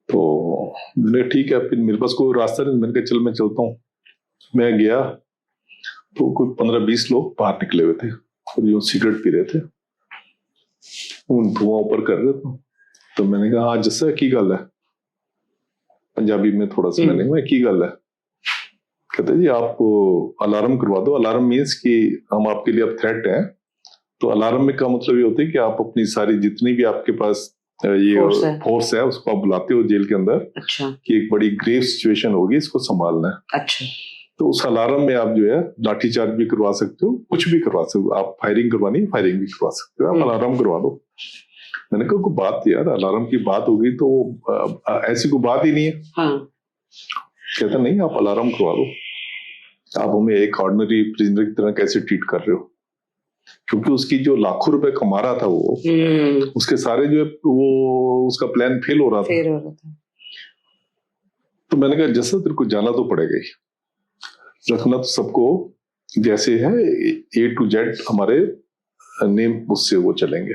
तो मैंने ठीक है, फिर मेरे पास कोई रास्ता नहीं, मैंने कहा चल मैं चलता हूँ। मैं गया तो कोई 15-20 लोग बाहर निकले हुए थे और जो सिगरेट पी रहे थे, धुआं ऊपर कर रहे थे। तो मैंने कहा हाँ जैसा की गल है, पंजाबी में थोड़ा सा मैंने कहा की गल है। कहते जी आप अलार्म करवा दो। अलार्म मीन्स कि हम आपके लिए अब थ्रेट है। तो अलार्म में का मतलब ये होता है कि आप अपनी सारी जितनी भी आपके पास ये फोर्स है उसको आप बुलाते हो जेल के अंदर। अच्छा। कि एक बड़ी ग्रेव सिचुएशन होगी, इसको संभालना है। अच्छा। तो उस अलार्म में आप जो है लाठीचार्ज भी करवा सकते हो, कुछ भी करवा सकते हो। आप फायरिंग करवानी, फायरिंग भी करवा सकते हो, आप अलार्म करवा दो। मैंने कहा कोई बात यार, अलार्म की बात होगी तो ऐसी कोई बात ही नहीं है। हाँ। कहता नहीं आप अलार्म करवा दो, आप हमें एक ऑर्डिनरी प्रिजनर की तरह कैसे ट्रीट कर रहे हो। क्योंकि उसकी जो लाखों रुपए कमा रहा था वो, उसके सारे जो वो उसका प्लान फेल हो रहा था। तो मैंने कहा जैसा तेरे को जाना तो पड़ेगा ही, रखना तो सबको जैसे है, A to Z हमारे नेम उससे वो चलेंगे।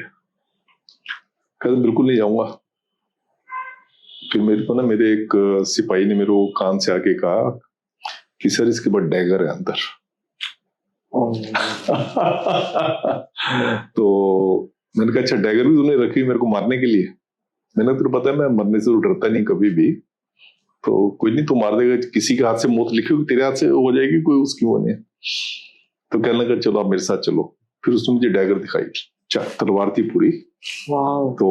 कहते बिल्कुल नहीं जाऊंगा। फिर मेरे को ना मेरे एक सिपाही ने मेरे को कान से आके कहा कि सर इसके बाद डैगर है अंदर। तो मैंने कहा अच्छा डैगर भी तूने रखी मेरे को मारने के लिए? मैंने तुझे पता है मैं मरने से डरता नहीं कभी भी, तो कोई नहीं तू मार देगा, किसी के हाथ से मौत लिखी होगी तेरे हाथ से हो जाएगी, कोई उसकी वो नहीं। तो कहने लगा चलो आप मेरे साथ चलो। फिर उसने मुझे डैगर दिखाई, तलवार थी पूरी। तो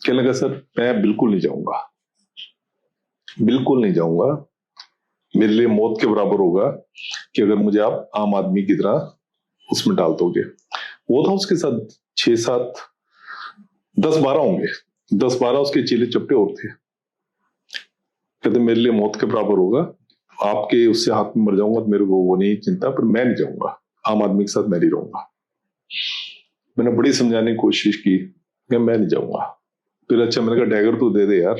कहने लगा सर मैं बिल्कुल नहीं जाऊंगा, बिल्कुल नहीं जाऊंगा, मेरे लिए मौत के बराबर होगा कि अगर मुझे आप आम आदमी की तरह उसमें डाल दोगे। वो था उसके साथ 6-7 10-12 होंगे, 10-12 उसके चेले चपटे और थे। कहते मेरे लिए मौत के बराबर होगा आपके उससे हाथ में मर जाऊंगा तो मेरे को वो नहीं चिंता, पर मैं नहीं जाऊंगा, आम आदमी के साथ मैं नहीं रहूंगा। मैंने बड़ी समझाने की कोशिश की कि मैं नहीं जाऊंगा। फिर अच्छा मैंने कहा डैगर तो दे दे यार,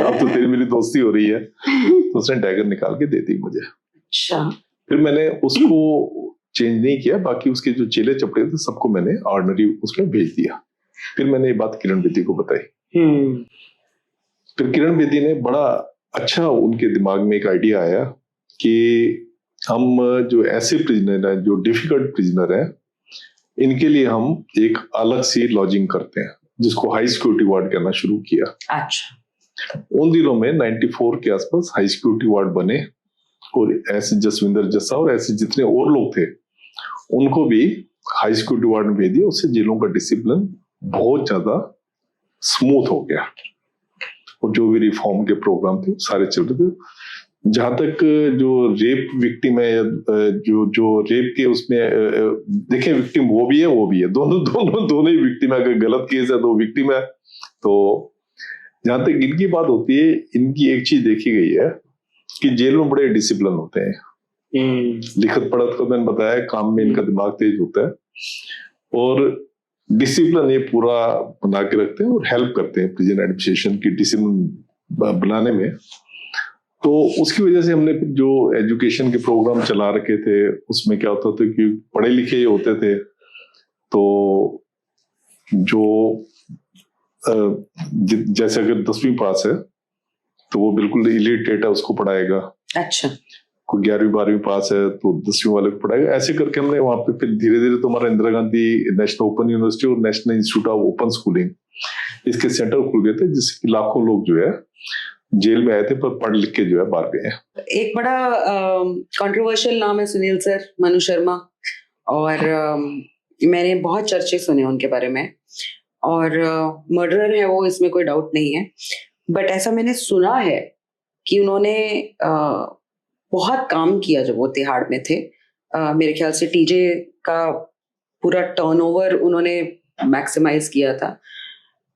अब तो तेरी मेरी दोस्ती हो रही है। तो उसने डैगर निकाल के दे दी मुझे। अच्छा। फिर मैंने उसको चेंज नहीं किया, बाकी उसके जो चेले चपटे थे सबको मैंने ऑर्डिनरी उसमें भेज दिया। फिर मैंने ये बात किरण बेदी को बताई। फिर किरण बेदी ने बड़ा अच्छा, उनके दिमाग में एक आइडिया आया कि हम जो ऐसे प्रिजनर हैं जो डिफिकल्ट प्रिजनर हैं, इनके लिए हम एक अलग सी लॉजिंग करते हैं, जिसको हाई सिक्योरिटी वार्ड कहना शुरू किया। अच्छा। उन दिनों में 94 के आसपास हाई सिक्योरिटी वार्ड बने, और ऐसे जसविंदर जस्सा और ऐसे जितने और लोग थे उनको भी हाई सिक्योरिटी वार्ड में भेज दिया। उससे जेलों का डिसिप्लिन बहुत ज्यादा स्मूथ हो गया, और जो भी रिफॉर्म के प्रोग्राम थे सारे चल रहे थे। जहां तक जो रेप विक्टिम है, जो रेप के उसमें देखें, विक्टिम वो भी है, दोनों ही विक्टिम है। अगर गलत केस है तो विक्टिम है। तो जहां तक इनकी बात होती है, इनकी एक चीज देखी गई है कि जेल में बड़े डिसिप्लिन होते हैं। लिखत पढ़त को मैंने बताया, काम में इनका दिमाग तेज होता है, और डिसिप्लिन ये पूरा बना के रखते हैं और हेल्प करते हैं प्रिजन एडमिनिस्ट्रेशन की डिसिप्लिन बनाने में। तो उसकी वजह से हमने जो एजुकेशन के प्रोग्राम चला रखे थे, उसमें क्या होता था कि पढ़े लिखे होते थे, तो जो जैसे अगर 10वीं पास है तो वो बिल्कुल इलिटरेट है, उसको पढ़ाएगा। अच्छा। कोई 11वीं 12वीं पास है तो 10वीं वाले को पढ़ाएगा। ऐसे करके हमने वहां पे फिर धीरे धीरे तो हमारा Indira Gandhi national open university और national institute of open schooling, इसके सेंटर खुल गए थे, जिससे लाखों लोग जो है जेल में आए थे पर पढ़ लिख के जो है बाहर गए हैं। एक बड़ा कंट्रोवर्शियल नाम है सुनील सर, मनु शर्मा, और मैंने बहुत चर्चे सुने उनके बारे में, और मर्डरर है वो, इसमें कोई डाउट नहीं है। बट ऐसा मैंने सुना है कि उन्होंने बहुत काम किया जब वो तिहाड़ में थे। मेरे ख्याल से टीजे का पूरा टर्नओवर उन्होंने मैक्सिमाइज किया था।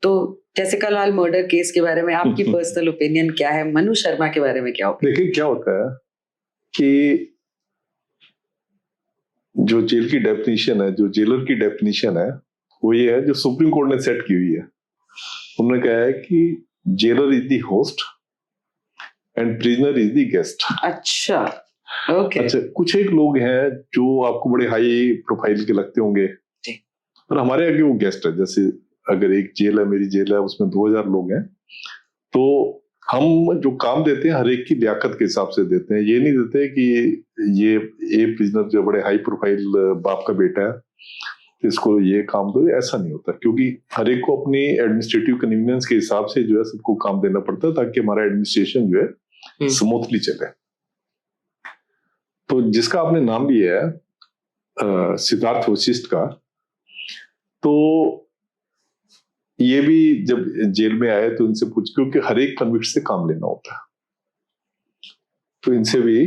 तो जैसिका लाल मर्डर केस के बारे में आपकी पर्सनल ओपिनियन क्या है? मनु शर्मा के बारे में क्या ओपिनियन? देखिए क्या होता है कि जो जेल की डेफिनेशन है, जो जेलर की डेफिनेशन है, वो ये है जो सुप्रीम कोर्ट ने सेट की हुई है। उन्होंने कहा है कि jailer is the host and prisoner is the guest. अच्छा, ओके। अच्छा, कुछ एक लोग हैं जो आपको बड़े हाई प्रोफाइल के लगते होंगे, पर हमारे आगे वो गेस्ट है। जैसे अगर एक जेल है, मेरी जेल है, उसमें 2000 लोग हैं, तो हम जो काम देते हैं हर एक की लियाकत के हिसाब से देते हैं। ये नहीं देते कि ये प्रिजनर जो बड़े हाई प्रोफाइल बाप का बेटा है, इसको ये काम दो, ऐसा नहीं होता। क्योंकि हर एक को अपनी एडमिनिस्ट्रेटिव कन्वीनियंस के हिसाब से जो है सबको काम देना पड़ता है, ताकि हमारा एडमिनिस्ट्रेशन जो है स्मूथली चले। तो जिसका आपने नाम लिया है सिद्धार्थ वशिष्ठ का, तो ये भी जब जेल में आए तो इनसे पूछ, क्योंकि हर एक कन्विक्ट से काम लेना होता है, तो इनसे भी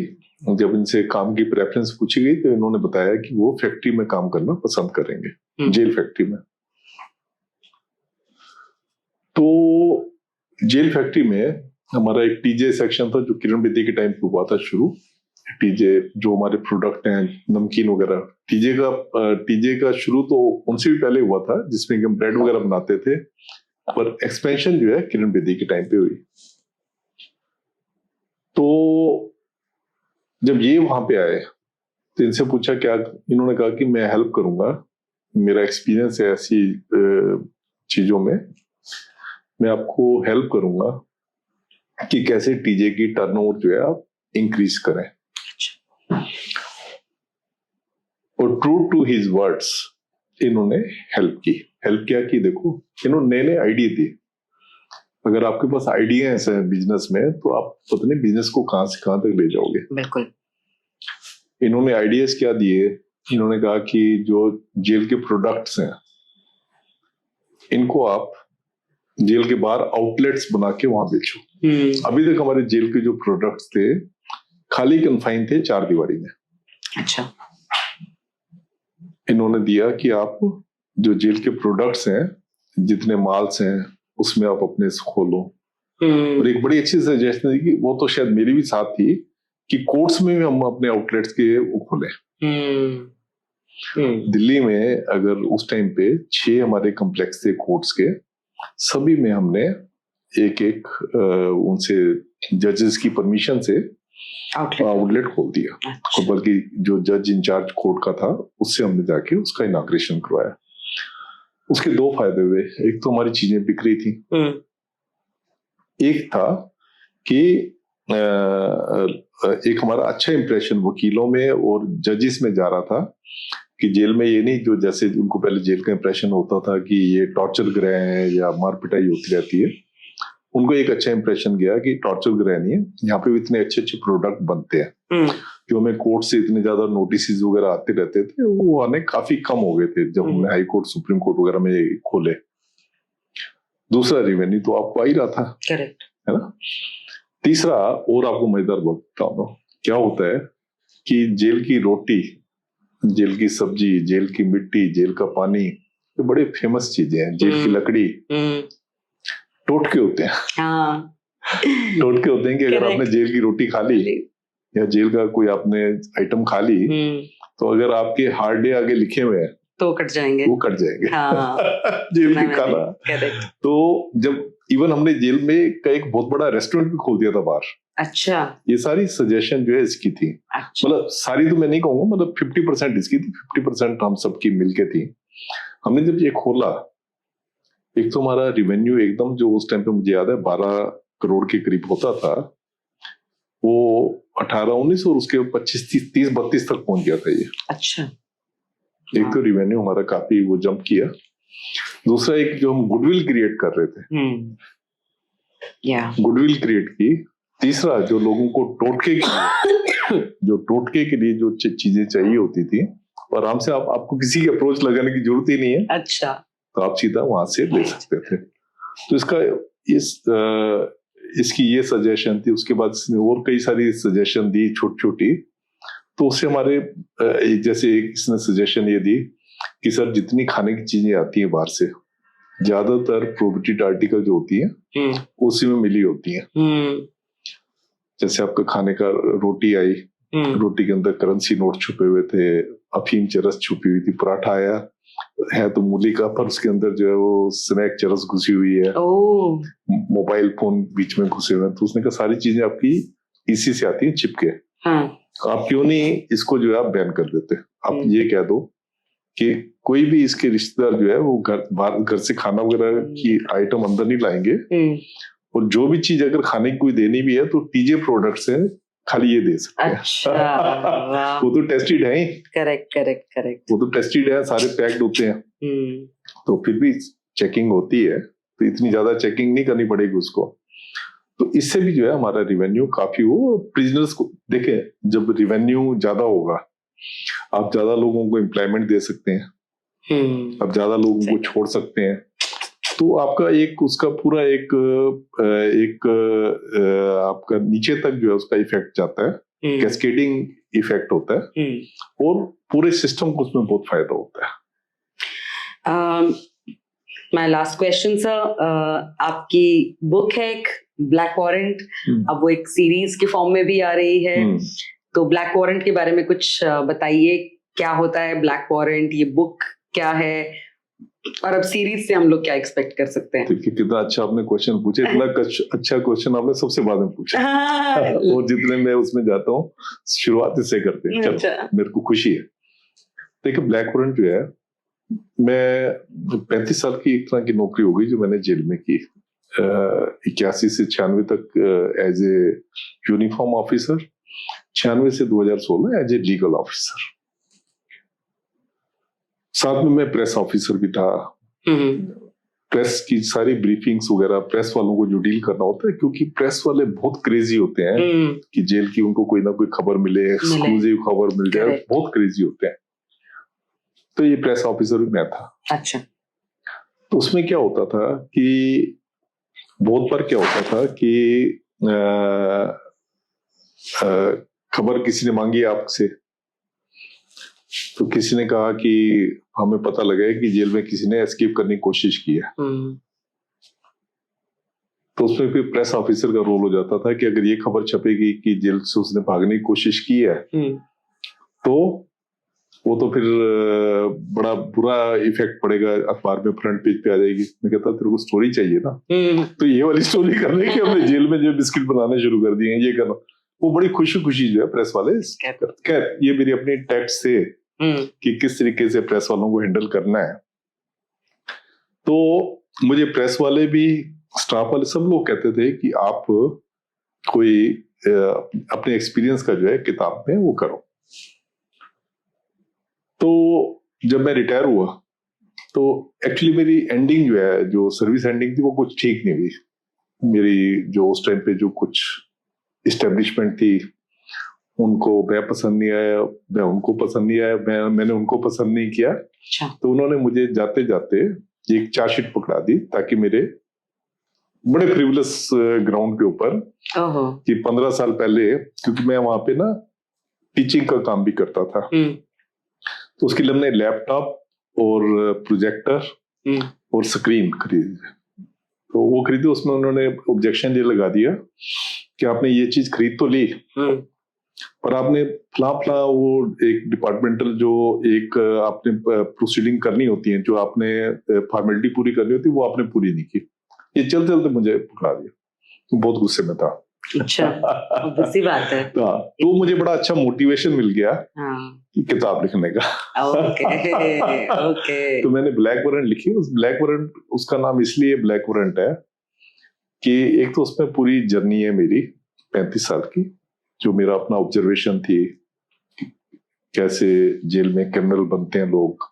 जब इनसे काम की प्रेफरेंस पूछी गई तो इन्होंने बताया कि वो फैक्ट्री में काम करना पसंद करेंगे, जेल फैक्ट्री में। तो जेल फैक्ट्री में हमारा एक टीजे सेक्शन था जो किरण बेदी के टाइम पे हुआ था शुरू। टीजे जो हमारे प्रोडक्ट हैं, नमकीन वगैरह, टीजे का शुरू तो उनसे भी पहले हुआ था, जिसमें हम ब्रेड वगैरह बनाते थे, पर एक्सपेंशन जो है किरण बेदी के टाइम पे हुई। तो जब ये वहां पे आए तो इनसे पूछा क्या, इन्होंने कहा कि मैं हेल्प करूंगा, मेरा एक्सपीरियंस है ऐसी चीजों में, मैं आपको हेल्प करूंगा कि कैसे टीजे की टर्नओवर जो है आप इंक्रीज करें। और ट्रू टू हिज वर्ड्स इन्होंने हेल्प क्या की, देखो इन्होंने नए नए आइडिया दिए। अगर आपके पास आइडियाज हैं बिजनेस में, तो आप पता नहीं बिजनेस को कहां से कहां तक ले जाओगे। बिल्कुल। इन्होंने आइडियाज क्या दिए, इन्होंने कहा कि जो जेल के प्रोडक्ट्स हैं, इनको आप जेल के बाहर आउटलेट्स बना के वहां बेचो। अभी तक हमारे जेल के जो प्रोडक्ट्स थे खाली कन्फाइन थे 4 दीवारी में। अच्छा। इन्होंने दिया कि आप जो जेल के प्रोडक्ट्स हैं, जितने माल्स हैं, उसमें आप अपने खोलो। और एक बड़ी अच्छी सजेशन थी कि वो तो शायद मेरी भी साथ थी कि कोर्ट्स में भी हम अपने आउटलेट्स के वो खोले। दिल्ली में अगर उस टाइम पे 6 हमारे कॉम्प्लेक्स थे कोर्ट्स के, सभी में हमने एक एक उनसे जजेस की परमिशन से आउटलेट खोल दिया। अच्छा। बल्कि जो जज इंचार्ज कोर्ट का था उससे हमने जाके उसका इनॉग्रेशन करवाया। उसके 2 फायदे हुए, एक तो हमारी चीजें बिक रही थी, एक था कि एक हमारा अच्छा इंप्रेशन वकीलों में और जजेस में जा रहा था कि जेल में ये नहीं जो जैसे उनको पहले जेल का इंप्रेशन होता था कि ये टॉर्चर गृह है या मार पिटाई होती रहती है, उनको एक अच्छा इंप्रेशन गया कि टॉर्चर गृह नहीं है, यहाँ पे भी इतने अच्छे अच्छे प्रोडक्ट बनते हैं। जो हमें कोर्ट से इतने ज्यादा नोटिस वगैरह आते रहते थे वो आने काफी कम हो गए थे जब हमने हाई कोर्ट सुप्रीम कोर्ट वगैरह में खोले। दूसरा, रेवेन्यू तो आपको आ ही रहा था, करेक्ट है ना। तीसरा, और आपको मजेदार बताता हूं क्या होता है कि जेल की रोटी, जेल की सब्जी, जेल की मिट्टी, जेल का पानी, ये बड़े फेमस चीजें हैं। जेल की लकड़ी टोटके होते हैं। हाँ। टोटके होते हैं कि अगर आपने जेल की रोटी खा ली या जेल का कोई आपने आइटम खा ली तो अगर आपके हार्ड डे आगे लिखे हुए हैं तो कट जाएंगे, वो कट जाएंगे। हाँ। जेल की खाना। करेक्ट। तो जब इवन हमने जेल में का एक बहुत बड़ा रेस्टोरेंट भी खोल दिया था बाहर। अच्छा। ये सारी सजेशन जो है इसकी थी। अच्छा। मतलब सारी तो मैं नहीं कहूंगा, मतलब 50% इसकी थी, 50% हम सबकी मिलके थी। हमने जब ये खोला, एक तो हमारा रिवेन्यू एकदम जो उस टाइम पे मुझे याद है 12 करोड़ के करीब होता था, वो 18-19 और उसके 25-30-32 तक पहुंच गया था ये। अच्छा। एक तो रिवेन्यू हमारा काफी वो जंप किया। दूसरा, एक जो हम गुडविल क्रिएट कर रहे थे, गुडविल क्रिएट की। तीसरा, जो लोगों को टोटके के लिए जो चीजें चाहिए होती थी, और आराम से आपको किसी की अप्रोच लगाने की जरूरत ही नहीं है। अच्छा। तो आप सीधा वहां से ले सकते थे। तो इसकी ये सजेशन थी। उसके बाद इसने और कई सारी सजेशन दी छोटी छोटी। तो उससे हमारे जैसे इसने सजेशन ये दी कि सर जितनी खाने की चीजें आती है बाहर से, ज्यादातर प्रोहिबिटेड आर्टिकल जो होती है उसी में मिली होती है। जैसे आपका खाने का रोटी आई, रोटी के अंदर करेंसी नोट छुपे हुए थे, अफीम चरस छुपी हुई थी। पराठा आया है तो मूली का, पर उसके अंदर जो है वो स्नैक चरस घुसी हुई है। मोबाइल फोन बीच में घुसे हुए हैं। तो उसने कहा सारी चीजें आपकी इसी से आती है चिपके। आप क्यों नहीं इसको जो है आप बैन कर देते। आप ये कह दो कि कोई भी इसके रिश्तेदार जो है वो घर से खाना वगैरह की आइटम अंदर नहीं लाएंगे, और जो भी चीज अगर खाने की कोई देनी भी है तो टीजे प्रोडक्ट से खाली ये दे सकते हैं। अच्छा। वो तो टेस्टेड है। करेक्ट। वो तो टेस्टेड है, सारे पैक्ड होते हैं। तो फिर भी चेकिंग होती है, तो इतनी ज्यादा चेकिंग नहीं करनी पड़ेगी उसको। तो इससे भी जो है हमारा रिवेन्यू काफी वो प्रिजनर्स को देखे। जब रिवेन्यू ज्यादा होगा, आप ज्यादा लोगों को एम्प्लॉयमेंट दे सकते हैं, आप ज्यादा लोगों को छोड़ सकते हैं। तो आपका एक उसका पूरा एक आपका नीचे तक जो है उसका इफेक्ट जाता है, कैस्केडिंग इफेक्ट होता है, और पूरे सिस्टम को उसमें बहुत फायदा होता है। माय लास्ट क्वेश्चन सर, आपकी बुक है एक ब्लैक वारंट, अब वो एक सीरीज के फॉर्म में भी आ रही है, तो ब्लैक वारंट के बारे में कुछ बताइए। क्या होता है ब्लैक वारंट, ये बुक क्या है, और अब सीरीज से हम लोग क्या एक्सपेक्ट कर सकते हैं? देखिए कितना अच्छा आपने क्वेश्चन पूछा। इतना अच्छा क्वेश्चन आपने सबसे बाद में पूछा। और जितने मैं उसमें जाता हूँ शुरुआत इससे करते हैं। चलो, मेरे को खुशी है। देखिए ब्लैक वारंट जो है, मैं 35 साल की एक तरह की नौकरी हो गई जो मैंने जेल में की। 81 से 96 तक एज ए यूनिफॉर्म ऑफिसर, 96 से 2016 एज ए लीगल ऑफिसर। साथ में मैं प्रेस ऑफिसर भी था। प्रेस की सारी ब्रीफिंग्स वगैरह प्रेस वालों को जो डील करना होता है, क्योंकि प्रेस वाले बहुत क्रेजी होते हैं कि जेल की उनको कोई ना कोई खबर मिले, एक्सक्लूसिव खबर मिल जाए, बहुत क्रेजी होते हैं। तो ये प्रेस ऑफिसर भी मैं था। अच्छा। तो उसमें क्या होता था कि बहुत बार क्या होता था कि खबर किसी ने मांगी आपसे, तो किसी ने कहा कि हमें पता लगा है कि जेल में किसी ने एस्केप करने की कोशिश की है। तो उसमें फिर प्रेस ऑफिसर का रोल हो जाता था कि अगर ये खबर छपेगी कि जेल से उसने भागने की कोशिश की है तो वो तो फिर बड़ा बुरा इफेक्ट पड़ेगा, अखबार में फ्रंट पेज पे आ जाएगी। मैं कहता तेरे को स्टोरी चाहिए ना, तो ये वाली स्टोरी करने की हमने जेल में जो बिस्किट बनाने शुरू कर दिए, ये करना। वो बड़ी खुशी खुशी जो है प्रेस वाले, खैर ये मेरी अपनी टैक्ट से कि किस तरीके से प्रेस वालों को हैंडल करना है। तो मुझे प्रेस वाले भी, स्टाफ वाले, सब लोग कहते थे कि आप कोई अपने एक्सपीरियंस का जो है किताब में वो करो। तो जब मैं रिटायर हुआ तो एक्चुअली मेरी एंडिंग जो है, जो सर्विस एंडिंग थी, वो कुछ ठीक नहीं हुई। मेरी जो उस टाइम पे जो कुछ इस्टेब्लिशमेंट थी, उनको मैं पसंद नहीं आया, मैं उनको पसंद नहीं आया, मैंने उनको पसंद नहीं किया। तो उन्होंने मुझे जाते जाते एक चार्जशीट पकड़ा दी, ताकि मेरे बड़े फ्रिवलस ग्राउंड के ऊपर कि 15 साल पहले, क्योंकि मैं वहां पे ना टीचिंग का काम भी करता था, तो उसके लिए हमने लैपटॉप और प्रोजेक्टर और स्क्रीन खरीदी। तो वो खरीदी, उसमें उन्होंने ऑब्जेक्शन ये लगा दिया कि आपने ये चीज खरीद तो ली, पर आपने फला वो एक डिपार्टमेंटल जो एक आपने प्रोसीडिंग करनी होती है, जो आपने फॉर्मेलिटी पूरी करनी होती है, वो आपने पूरी नहीं की। ये चलते चलते मुझे पकड़ा दिया, बहुत गुस्से में था। अच्छा, obviously बात है। तो मुझे बड़ा अच्छा मोटिवेशन मिल गया किताब लिखने का। ओके। तो मैंने ब्लैक वारंट लिखी। उस ब्लैक वारंट, उसका नाम इसलिए ब्लैक वारंट है कि एक तो उसमें पूरी जर्नी है मेरी 35 साल की, जो मेरा अपना ऑब्जर्वेशन थी, कैसे जेल में क्रिमिनल बनते हैं लोग,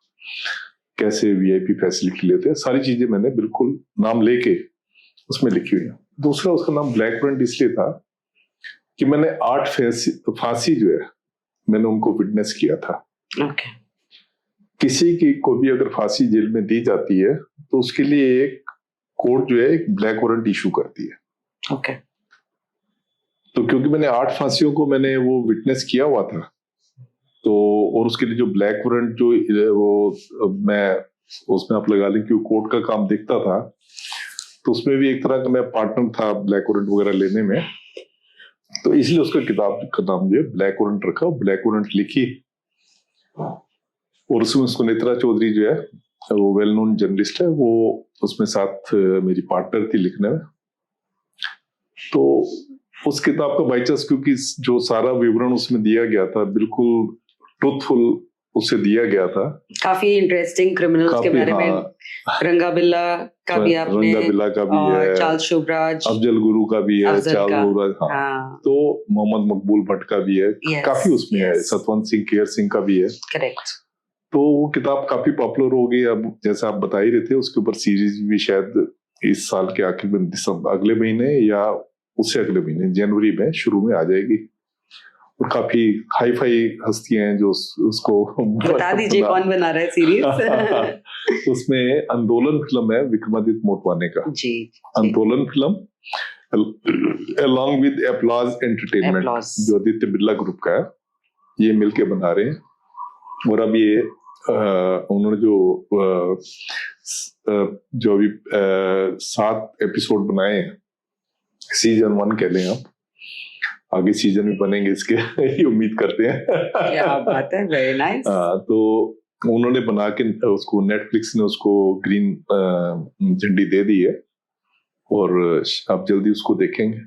कैसे वीआईपी फैसिलिटी लेते हैं, सारी चीजें मैंने बिल्कुल नाम लेके उसमें लिखी हुई है। दूसरा, उसका नाम ब्लैक वारंट इसलिए था कि मैंने 8 फांसी जो है, मैंने उनको विटनेस किया था। okay. किसी की को भी अगर फांसी जेल में दी जाती है तो उसके लिए एक कोर्ट जो है एक ब्लैक वारंट इशू करती है। okay. तो क्योंकि मैंने 8 फांसियों को मैंने वो विटनेस किया हुआ था, तो और उसके लिए जो ब्लैक वारंट जो वो मैं उसमें आप लगा लें कि कोर्ट का काम देखता था, तो उसमें भी एक तरह का मैं पार्टनर था ब्लैक वारंट वगैरह लेने में। तो इसलिए उसका किताब का नाम जो है ब्लैक वारंट रखा, ब्लैक वारंट लिखी, और उसमें उसको नेत्रा चौधरी जो है, वो वेल नोन जर्नलिस्ट है, वो उसमें साथ मेरी पार्टनर थी लिखने में। तो उस किताब का बाई चांस, क्योंकि जो सारा विवरण उसमें दिया गया था बिल्कुल ट्रूथफुल उससे दिया गया था, काफी इंटरेस्टिंग क्रिमिनल्स के बारे में, रंगा बिल्ला का भी आपने, रंगा बिल्ला का भी है, चार्ल्स शुभराज, अफजल गुरु का भी है, चार्ल्स, हाँ, तो मोहम्मद मकबूल भट्ट का भी है, काफी उसमें है, सतवंत सिंह, केयर सिंह का भी है। करेक्ट। तो वो किताब काफी पॉपुलर हो गई। अब जैसा आप बता ही रहे थे, उसके ऊपर सीरीज भी शायद इस साल के आखिर में, दिसंबर अगले महीने या उससे अगले महीने जनवरी में शुरू में आ जाएगी। और काफी हाई फाई हस्तियां हैं जो उसको बता दीजिए कौन बना रहा है सीरीज। उसमें आंदोलन फिल्म है विक्रमादित्य मोटवाने का जी। आंदोलन film along with Applause Entertainment, जो आदित्य बिरला ग्रुप का है, ये मिलके बना रहे हैं। और अब ये उन्होंने जो अभी 7 एपिसोड बनाए हैं, सीजन 1 कह लें आप, आगे सीजन भी बनेंगे इसके ये उम्मीद करते हैं। क्या बात है, वेरी नाइस। तो उन्होंने बना के उसको, नेटफ्लिक्स ने उसको ग्रीन झंडी दे दी है, और आप जल्दी उसको देखेंगे।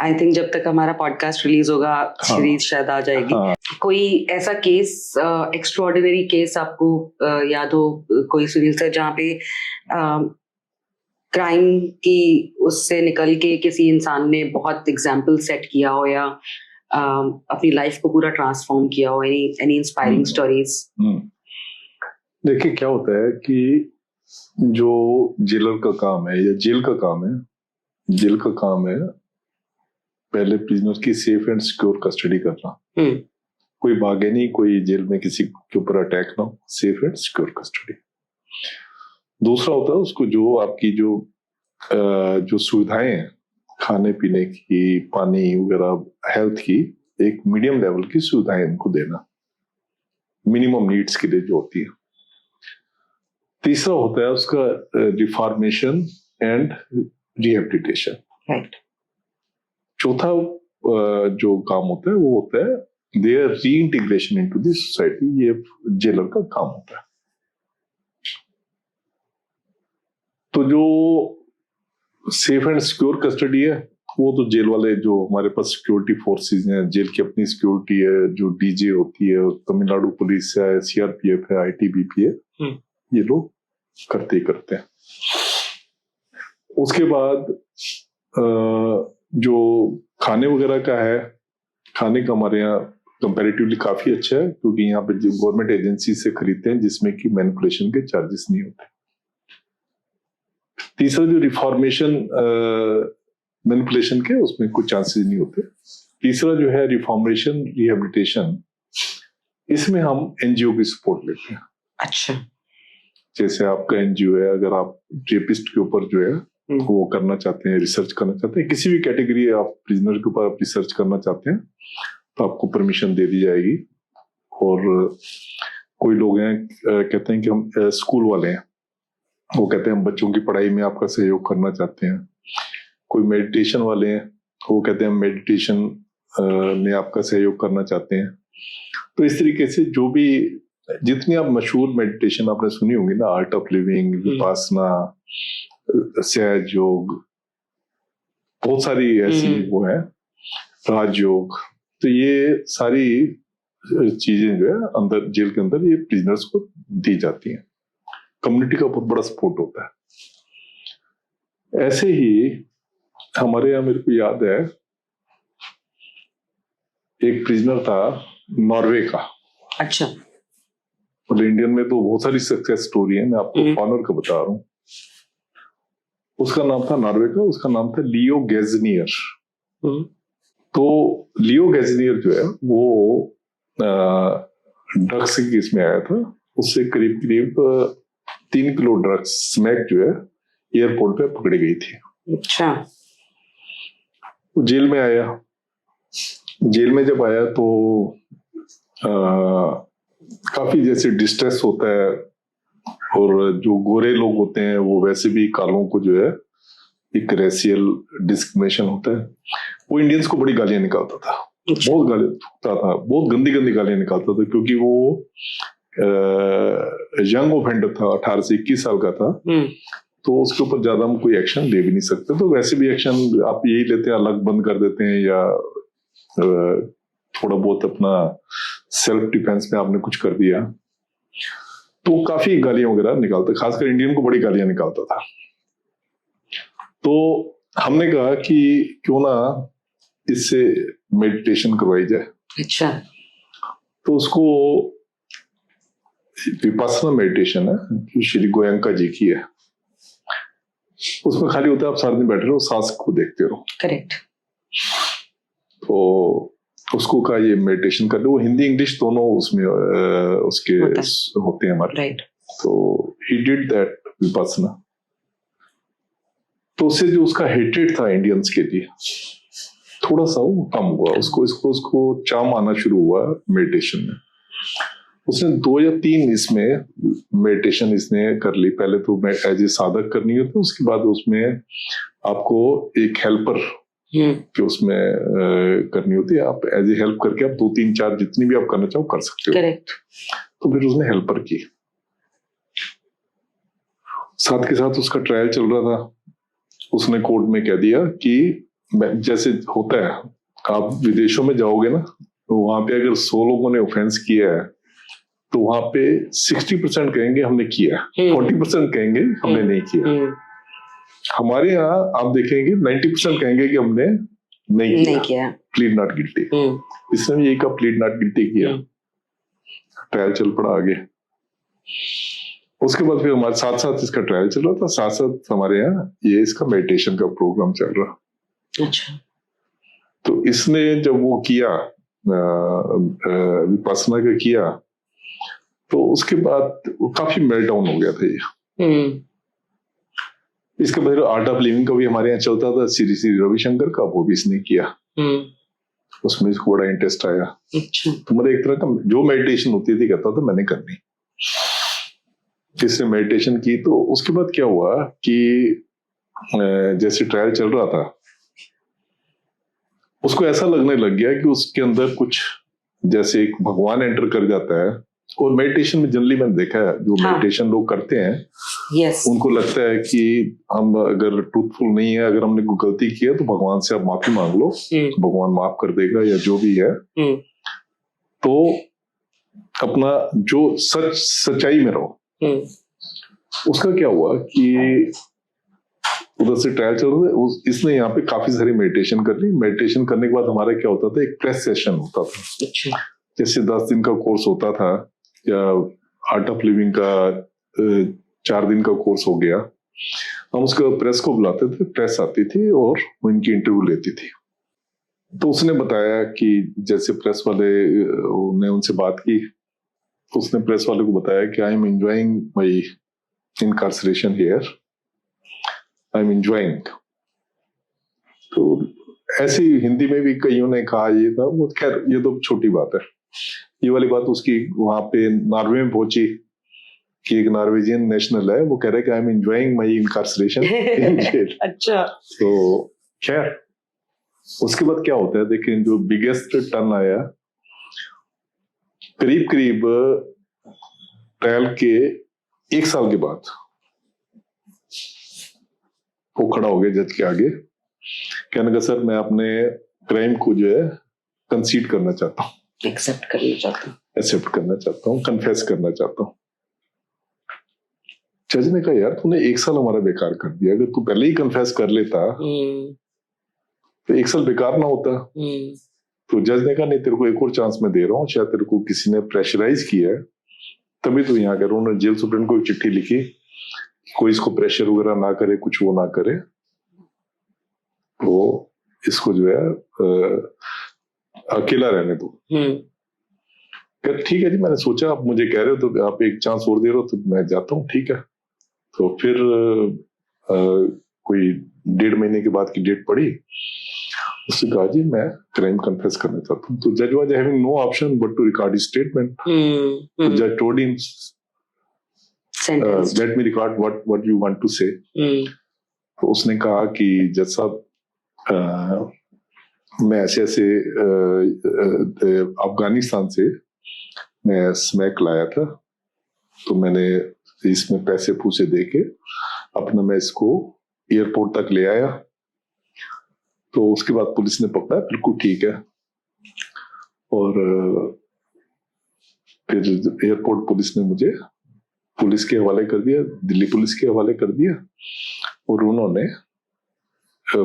आई थिंक जब तक हमारा पॉडकास्ट रिलीज होगा सीरीज शायद आ जाएगी। कोई ऐसा केस, एक्स्ट्राऑर्डिनरी केस आपको याद हो, कोई सीरीज है जहाँ पे क्राइम की उससे निकल के किसी इंसान ने बहुत एग्जाम्पल सेट किया हो, या अपनी लाइफ को पूरा ट्रांसफॉर्म किया हो? Any inspiring stories? देखिए क्या होता है कि जो जेलर का काम है या जेल का काम है, जेल का काम है पहले प्रिजनर की सेफ एंड सिक्योर कस्टडी करना। कोई भागे नहीं, कोई जेल में किसी के ऊपर अटैक ना हो, सेफ एंड सिक्योर कस्टडी। दूसरा होता है उसको जो आपकी जो सुविधाएं हैं, खाने पीने की, पानी वगैरह, हेल्थ की, एक मीडियम लेवल की सुविधाएं उनको देना, मिनिमम नीड्स के लिए जो होती है। तीसरा होता है उसका रिफॉर्मेशन एंड रिहेबिलिटेशन। राइट। चौथा जो काम होता है वो होता है there reintegration into the society. ये जेलर का काम होता है। तो जो सेफ एंड सिक्योर कस्टडी है वो तो जेल वाले, जो हमारे पास सिक्योरिटी फोर्सेस हैं, जेल की अपनी सिक्योरिटी है, जो डीजे होती है, तमिलनाडु पुलिस है, सीआरपीएफ है, आईटीबीपी है, ये लोग करते ही करते हैं। उसके बाद जो खाने वगैरह का है, खाने का हमारे यहाँ कंपैरेटिवली काफी अच्छा है, क्योंकि यहाँ पे जो गवर्नमेंट एजेंसी से खरीदते हैं जिसमें कि मैनिपुलेशन के चार्जेस नहीं होते। तीसरा जो रिफॉर्मेशन मैनिपुलेशन के, उसमें कुछ चांसेस नहीं होते। तीसरा जो है रिफॉर्मेशन रिहेबिलिटेशन, इसमें हम एनजीओ की सपोर्ट लेते हैं। अच्छा। जैसे आपका एनजीओ है, अगर आप रेपिस्ट के ऊपर जो है वो करना चाहते हैं, रिसर्च करना चाहते हैं, किसी भी कैटेगरी आप प्रिजनर के ऊपर आप रिसर्च करना चाहते हैं, तो आपको परमिशन दे दी जाएगी। और कोई लोग हैं कहते हैं कि हम स्कूल वाले हैं, वो कहते हैं हम बच्चों की पढ़ाई में आपका सहयोग करना चाहते हैं। कोई मेडिटेशन वाले हैं, वो कहते हैं हम मेडिटेशन में आपका सहयोग करना चाहते हैं। तो इस तरीके से जो भी जितनी आप मशहूर मेडिटेशन आपने सुनी होंगी ना, आर्ट ऑफ लिविंग, विपासना, सहज योग, बहुत सारी ऐसी वो है, राजयोग, तो ये सारी चीजें जो है अंदर जेल के अंदर ये प्रिजनर्स को दी जाती हैं। कम्युनिटी का बहुत बड़ा सपोर्ट होता है। ऐसे ही हमारे यहाँ, मेरे को याद है, एक प्रिजनर था नॉर्वे का। अच्छा। और इंडियन में तो बहुत सारी सक्सेस स्टोरी है, मैं आपको फॉरनर का बता रहा हूँ। उसका नाम था नॉर्वे का, उसका नाम था लियो गेजनियर। तो लियो गेजनियर जो है वो ड्रग्स की केस में आया था। उससे करीब करीब 3 किलो ड्रग्स स्मैक जो है एयरपोर्ट पे पकड़ी गई थी। अच्छा। वो जेल में आया। जेल में जब आया तो काफी जैसे डिस्ट्रेस होता है, और जो गोरे लोग होते हैं वो वैसे भी कालों को जो है एक रेशियल डिस्क्रिमिनेशन होता है। वो इंडियंस को बड़ी गालियां निकालता था, बहुत गालियां थूकता था, बहुत गंदी गंदी गालियां निकालता था, क्योंकि वो यंग ऑफेंडर था, 18 से 21 साल का था। तो उसके ऊपर ज्यादा हम कोई एक्शन ले भी नहीं सकते। तो वैसे भी एक्शन आप यही लेते हैं, अलग बंद कर देते हैं, या थोड़ा बहुत अपना सेल्फ डिफेंस में आपने कुछ कर दिया। तो काफी गालियां वगैरह निकालता, खासकर इंडियन को बड़ी गालियां निकालता था। तो हमने कहा कि क्यों ना इससे मेडिटेशन करवाई जाए। अच्छा। तो उसको विपासना मेडिटेशन है जो श्री गोयंका जी की है, उसमें खाली होता है आप सारा दिन बैठे रहो, सांस को देखते रहो। करेक्ट। तो उसको कहा ये मेडिटेशन कर लो। वो हिंदी इंग्लिश दोनों उसमें उसके होते हैं हमारे। राइट। तो ही डिड दैट विपासना। तो उससे जो उसका हेट्रेड था इंडियंस के लिए थोड़ा सा वो कम हुआ। उसको चाम आना शुरू हुआ मेडिटेशन में। उसने 2 या 3 इसमें मेडिटेशन इसने कर ली। पहले तो मैं एज ए साधक करनी होती, उसके बाद उसमें आपको एक हेल्पर कि उसमें करनी होती है। आप एज ए हेल्प करके आप 2, 3, 4 जितनी भी आप करना चाहो कर सकते हो। करेक्ट। तो फिर उसने हेल्पर की, साथ के साथ उसका ट्रायल चल रहा था। उसने कोर्ट में कह दिया कि जैसे होता है आप विदेशों में जाओगे ना, तो वहां पे अगर 100 लोगों ने ऑफेंस किया है तो वहां पे 60% कहेंगे हमने किया, 40% कहेंगे हमने नहीं किया। हमारे यहाँ आप देखेंगे 90% कहेंगे कि हमने नहीं किया। Plead not guilty. इसने भी यही कहा, प्लीड नॉट गिल्टी किया। ट्रायल चल पड़ा आगे। उसके बाद फिर हमारे साथ साथ इसका ट्रायल चल रहा था, साथ साथ हमारे यहाँ ये इसका मेडिटेशन का प्रोग्राम चल रहा। अच्छा। तो इसने जब वो किया विपासना का किया, तो उसके बाद काफी मेल्ट डाउन हो गया था ये। इसके बाद आर्ट ऑफ लिविंग का भी हमारे यहाँ चलता था, श्री श्री रविशंकर का, वो भी इसने किया। उसमें इसको बड़ा इंटरेस्ट आया। अच्छा। तो मेरा एक तरह का जो मेडिटेशन होती थी कहता था मैंने करनी। इसने मेडिटेशन की। तो उसके बाद क्या हुआ कि जैसे ट्रायल चल रहा था, उसको ऐसा लगने लग गया कि उसके अंदर कुछ जैसे एक भगवान एंटर कर जाता है। और मेडिटेशन में जनरली मैंने देखा है, जो मेडिटेशन लोग करते हैं, यस, उनको लगता है कि हम अगर ट्रूथफुल नहीं है, अगर हमने कोई गलती की है तो भगवान से आप माफी मांग लो, भगवान माफ कर देगा या जो भी है। तो अपना जो सच्चाई में रहो। उसका क्या हुआ कि उधर से ट्रायल चल रहा था, इसने यहाँ पे काफी सारी मेडिटेशन कर ली। मेडिटेशन करने के बाद हमारा क्या होता था, एक प्रेस सेशन होता था। अच्छा। जैसे 10 दिन का कोर्स होता था या आर्ट ऑफ लिविंग का 4 दिन का कोर्स हो गया, हम उसको प्रेस को बुलाते थे, प्रेस आती थी और वो इनकी इंटरव्यू लेती थी। तो उसने बताया कि जैसे प्रेस वाले ने उनसे बात की, तो उसने प्रेस वाले को बताया कि I am enjoying my इनकार्सरेशन here, I am enjoying. तो ऐसी हिंदी में भी कईयों ने कहा ये था, वो खैर ये तो छोटी बात है। ये वाली बात उसकी वहां पे नॉर्वे में पहुंची कि एक नॉर्वेजियन नेशनल है, वो कह रहा है कि I am enjoying my incarceration in jail. अच्छा। तो खैर उसके बाद क्या होता है, देखिए जो बिगेस्ट टर्न आया, करीब करीब ट्रायल के 1 साल के बाद वो खड़ा हो गया जज के आगे, कहने का सर मैं अपने क्राइम को जो है कंसीड करना चाहता हूँ, एक्सेप्ट करना चाहता हूँ, कन्फेस करना चाहता हूँ। जज ने कहा यार तूने 1 साल हमारा बेकार कर दिया, अगर तू पहले ही कन्फेस कर लेता तो 1 साल बेकार ना होता। तो जज ने कहा नहीं, तेरे को एक और चांस मैं दे रहा हूँ, शायद तेरे को किसी ने प्रेशराइज किया है तभी तो यहाँ कर। उन्होंने जेल सुप्रीम को चिट्ठी लिखी, कोई इसको प्रेशर वगैरह ना करे, कुछ वो ना करे, तो इसको जो है अकेला रहने दो। ठीक है जी, मैंने सोचा आप मुझे कह रहे हो तो आप एक चांस और दे रहे हो तो मैं जाता हूँ, ठीक है। तो फिर कोई 1.5 महीने के बाद की डेट पड़ी, उसने कहा जी मैं क्राइम कन्फेस करना चाहता हूँ। तो जज was having no option but to record his statement. तो जज told him let me record what you want to say. तो उसने कहा कि जज साहब मैं ऐसे ऐसे अफगानिस्तान से मैं स्मैक लाया था, तो मैंने इसमें पैसे पूसे दे के अपना मैं इसको एयरपोर्ट तक ले आया। तो उसके बाद पुलिस ने पकड़ा, बिल्कुल ठीक है। और फिर एयरपोर्ट पुलिस ने मुझे पुलिस के हवाले कर दिया, दिल्ली पुलिस के हवाले कर दिया, और उन्होंने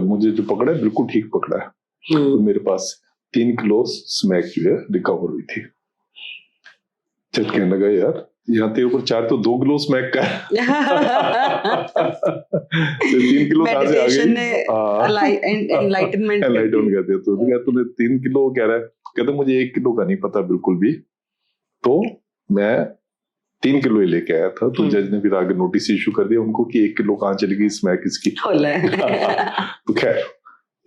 मुझे जो पकड़ा है बिल्कुल ठीक पकड़ा है। तो मेरे पास 3 किलो स्मैक जो है रिकवर हुई थी। जब कहने लगा यार यहाँ तेरे ऊपर 4 तो 2 किलो स्मैक का तो 3 किलो कहाँ से आ गई? एनलाइटनमेंट कहते हैं। तो तूने 3 किलो कह रहा है, कहते मुझे 1 किलो का नहीं पता बिल्कुल भी, तो मैं 3 किलो ही लेके आया था। तो जज ने फिर आगे नोटिस इशू कर दिया उनको कि 1 किलो कहाँ चली गई स्मैक इसकी। तो खैर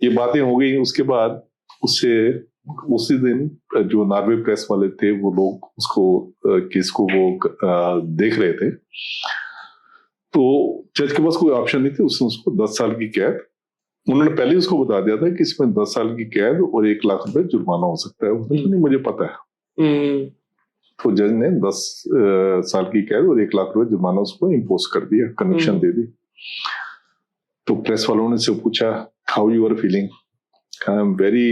ये बातें हो गई। उसके बाद उससे उसी दिन जो नॉर्वे प्रेस वाले थे वो लोग उसको केस को वो देख रहे थे, तो जज के पास कोई ऑप्शन नहीं थे, उसने उसको 10 साल की कैद, उन्होंने पहले उसको बता दिया था कि इसमें 10 साल की कैद और 1 लाख रुपए जुर्माना हो सकता है। उसने नहीं मुझे पता है। तो जज ने 10 साल की कैद और 1 लाख रुपए जुर्माना उसको इम्पोज कर दिया, कन्विक्शन दे दी। तो प्रेस वालों ने से पूछा how you are feeling? I am very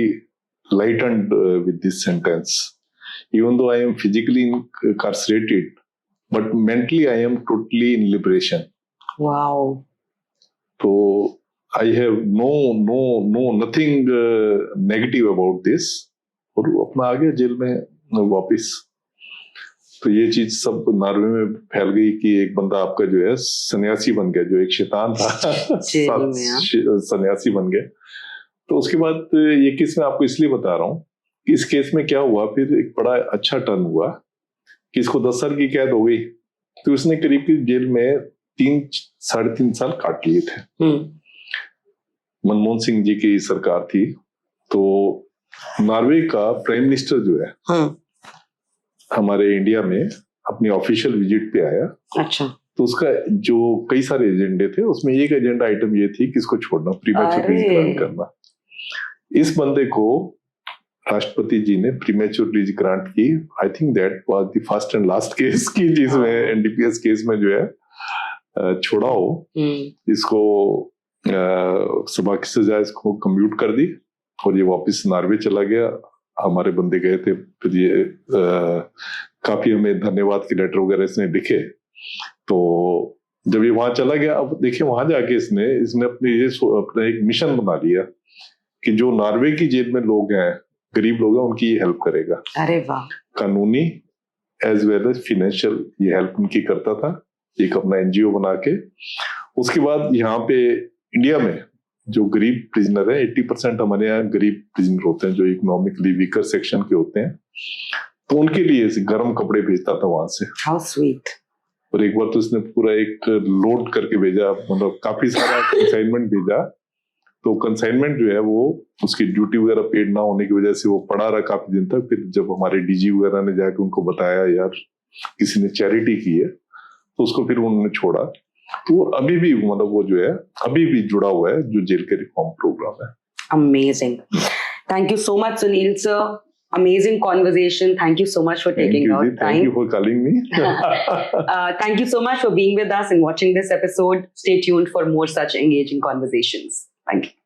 lightened with this sentence, even though I am physically incarcerated, but mentally I am totally in liberation. Wow. So I have nothing negative about this. और अपना आ गया jail में वापिस। तो ये चीज सब Norway में फैल गई कि एक बंदा आपका जो है सन्यासी बन गया, जो एक शैतान था सन्यासी बन गया। तो उसके बाद ये केस मैं आपको इसलिए बता रहा हूँ कि इस केस में क्या हुआ, फिर एक बड़ा अच्छा टर्न हुआ कि इसको 10 साल की कैद हो गई। तो उसने करीब जेल में 3-3.5 साल काट लिए थे। मनमोहन सिंह जी की सरकार थी, तो नॉर्वे का प्राइम मिनिस्टर जो है हमारे इंडिया में अपनी ऑफिशियल विजिट पे आया। अच्छा। तो उसका जो कई सारे एजेंडे थे उसमें एक एजेंडा आइटम ये थी कि इसको छोड़ना, प्रीमेच्योर लीज ग्रांट करना। इस बंदे को राष्ट्रपति जी ने प्रीमेच्योर लीज ग्रांट की। I think that was the first and last case की जिसमें एनडीपीएस केस में जो है छोड़ा हो, इसको सभा की सजा इसको कम्यूट कर दी और ये वापस नॉर्वे चला गया। हमारे बंदे गए थे, फिर ये काफी हमें धन्यवाद के लेटर वगैरह इसने लिखे। तो जब ये वहां चला गया, अब देखिए वहां जाके इसने अपना एक मिशन बना लिया कि जो नॉर्वे की जेल में लोग हैं, गरीब लोग हैं, उनकी ये हेल्प करेगा। अरे वाह। कानूनी एज वेल एज फाइनेंशियल ये हेल्प उनकी करता था, एक अपना एनजीओ बना के। उसके बाद यहाँ पे इंडिया में जो गरीब प्रिजनर है, 80% हमारे यहाँ गरीब प्रिजनर होते हैं जो इकोनॉमिकली वीकर सेक्शन के होते हैं, तो उनके लिए गर्म कपड़े भेजता था वहां से। How sweet. और एक बार तो इसने पूरा एक लोड करके भेजा, मतलब काफी सारा कंसाइनमेंट भेजा। तो कंसाइनमेंट जो है वो उसकी ड्यूटी वगैरह पेड ना होने की वजह से वो पड़ा रहा काफी दिन तक। फिर जब हमारे डीजी वगैरह ने जाके उनको बताया यार किसी ने चैरिटी की है, तो उसको फिर उन्होंने छोड़ा। तो अभी भी मतलब वो जो है अभी भी जुड़ा हुआ है जो जेल के रिफॉर्म प्रोग्राम है। Amazing. Thank you so much Sunil sir. Amazing conversation. Thank you so much for taking out time. Thank you for calling me. Thank you so much for being with us and watching this episode. Stay tuned for more such engaging conversations. Thank you.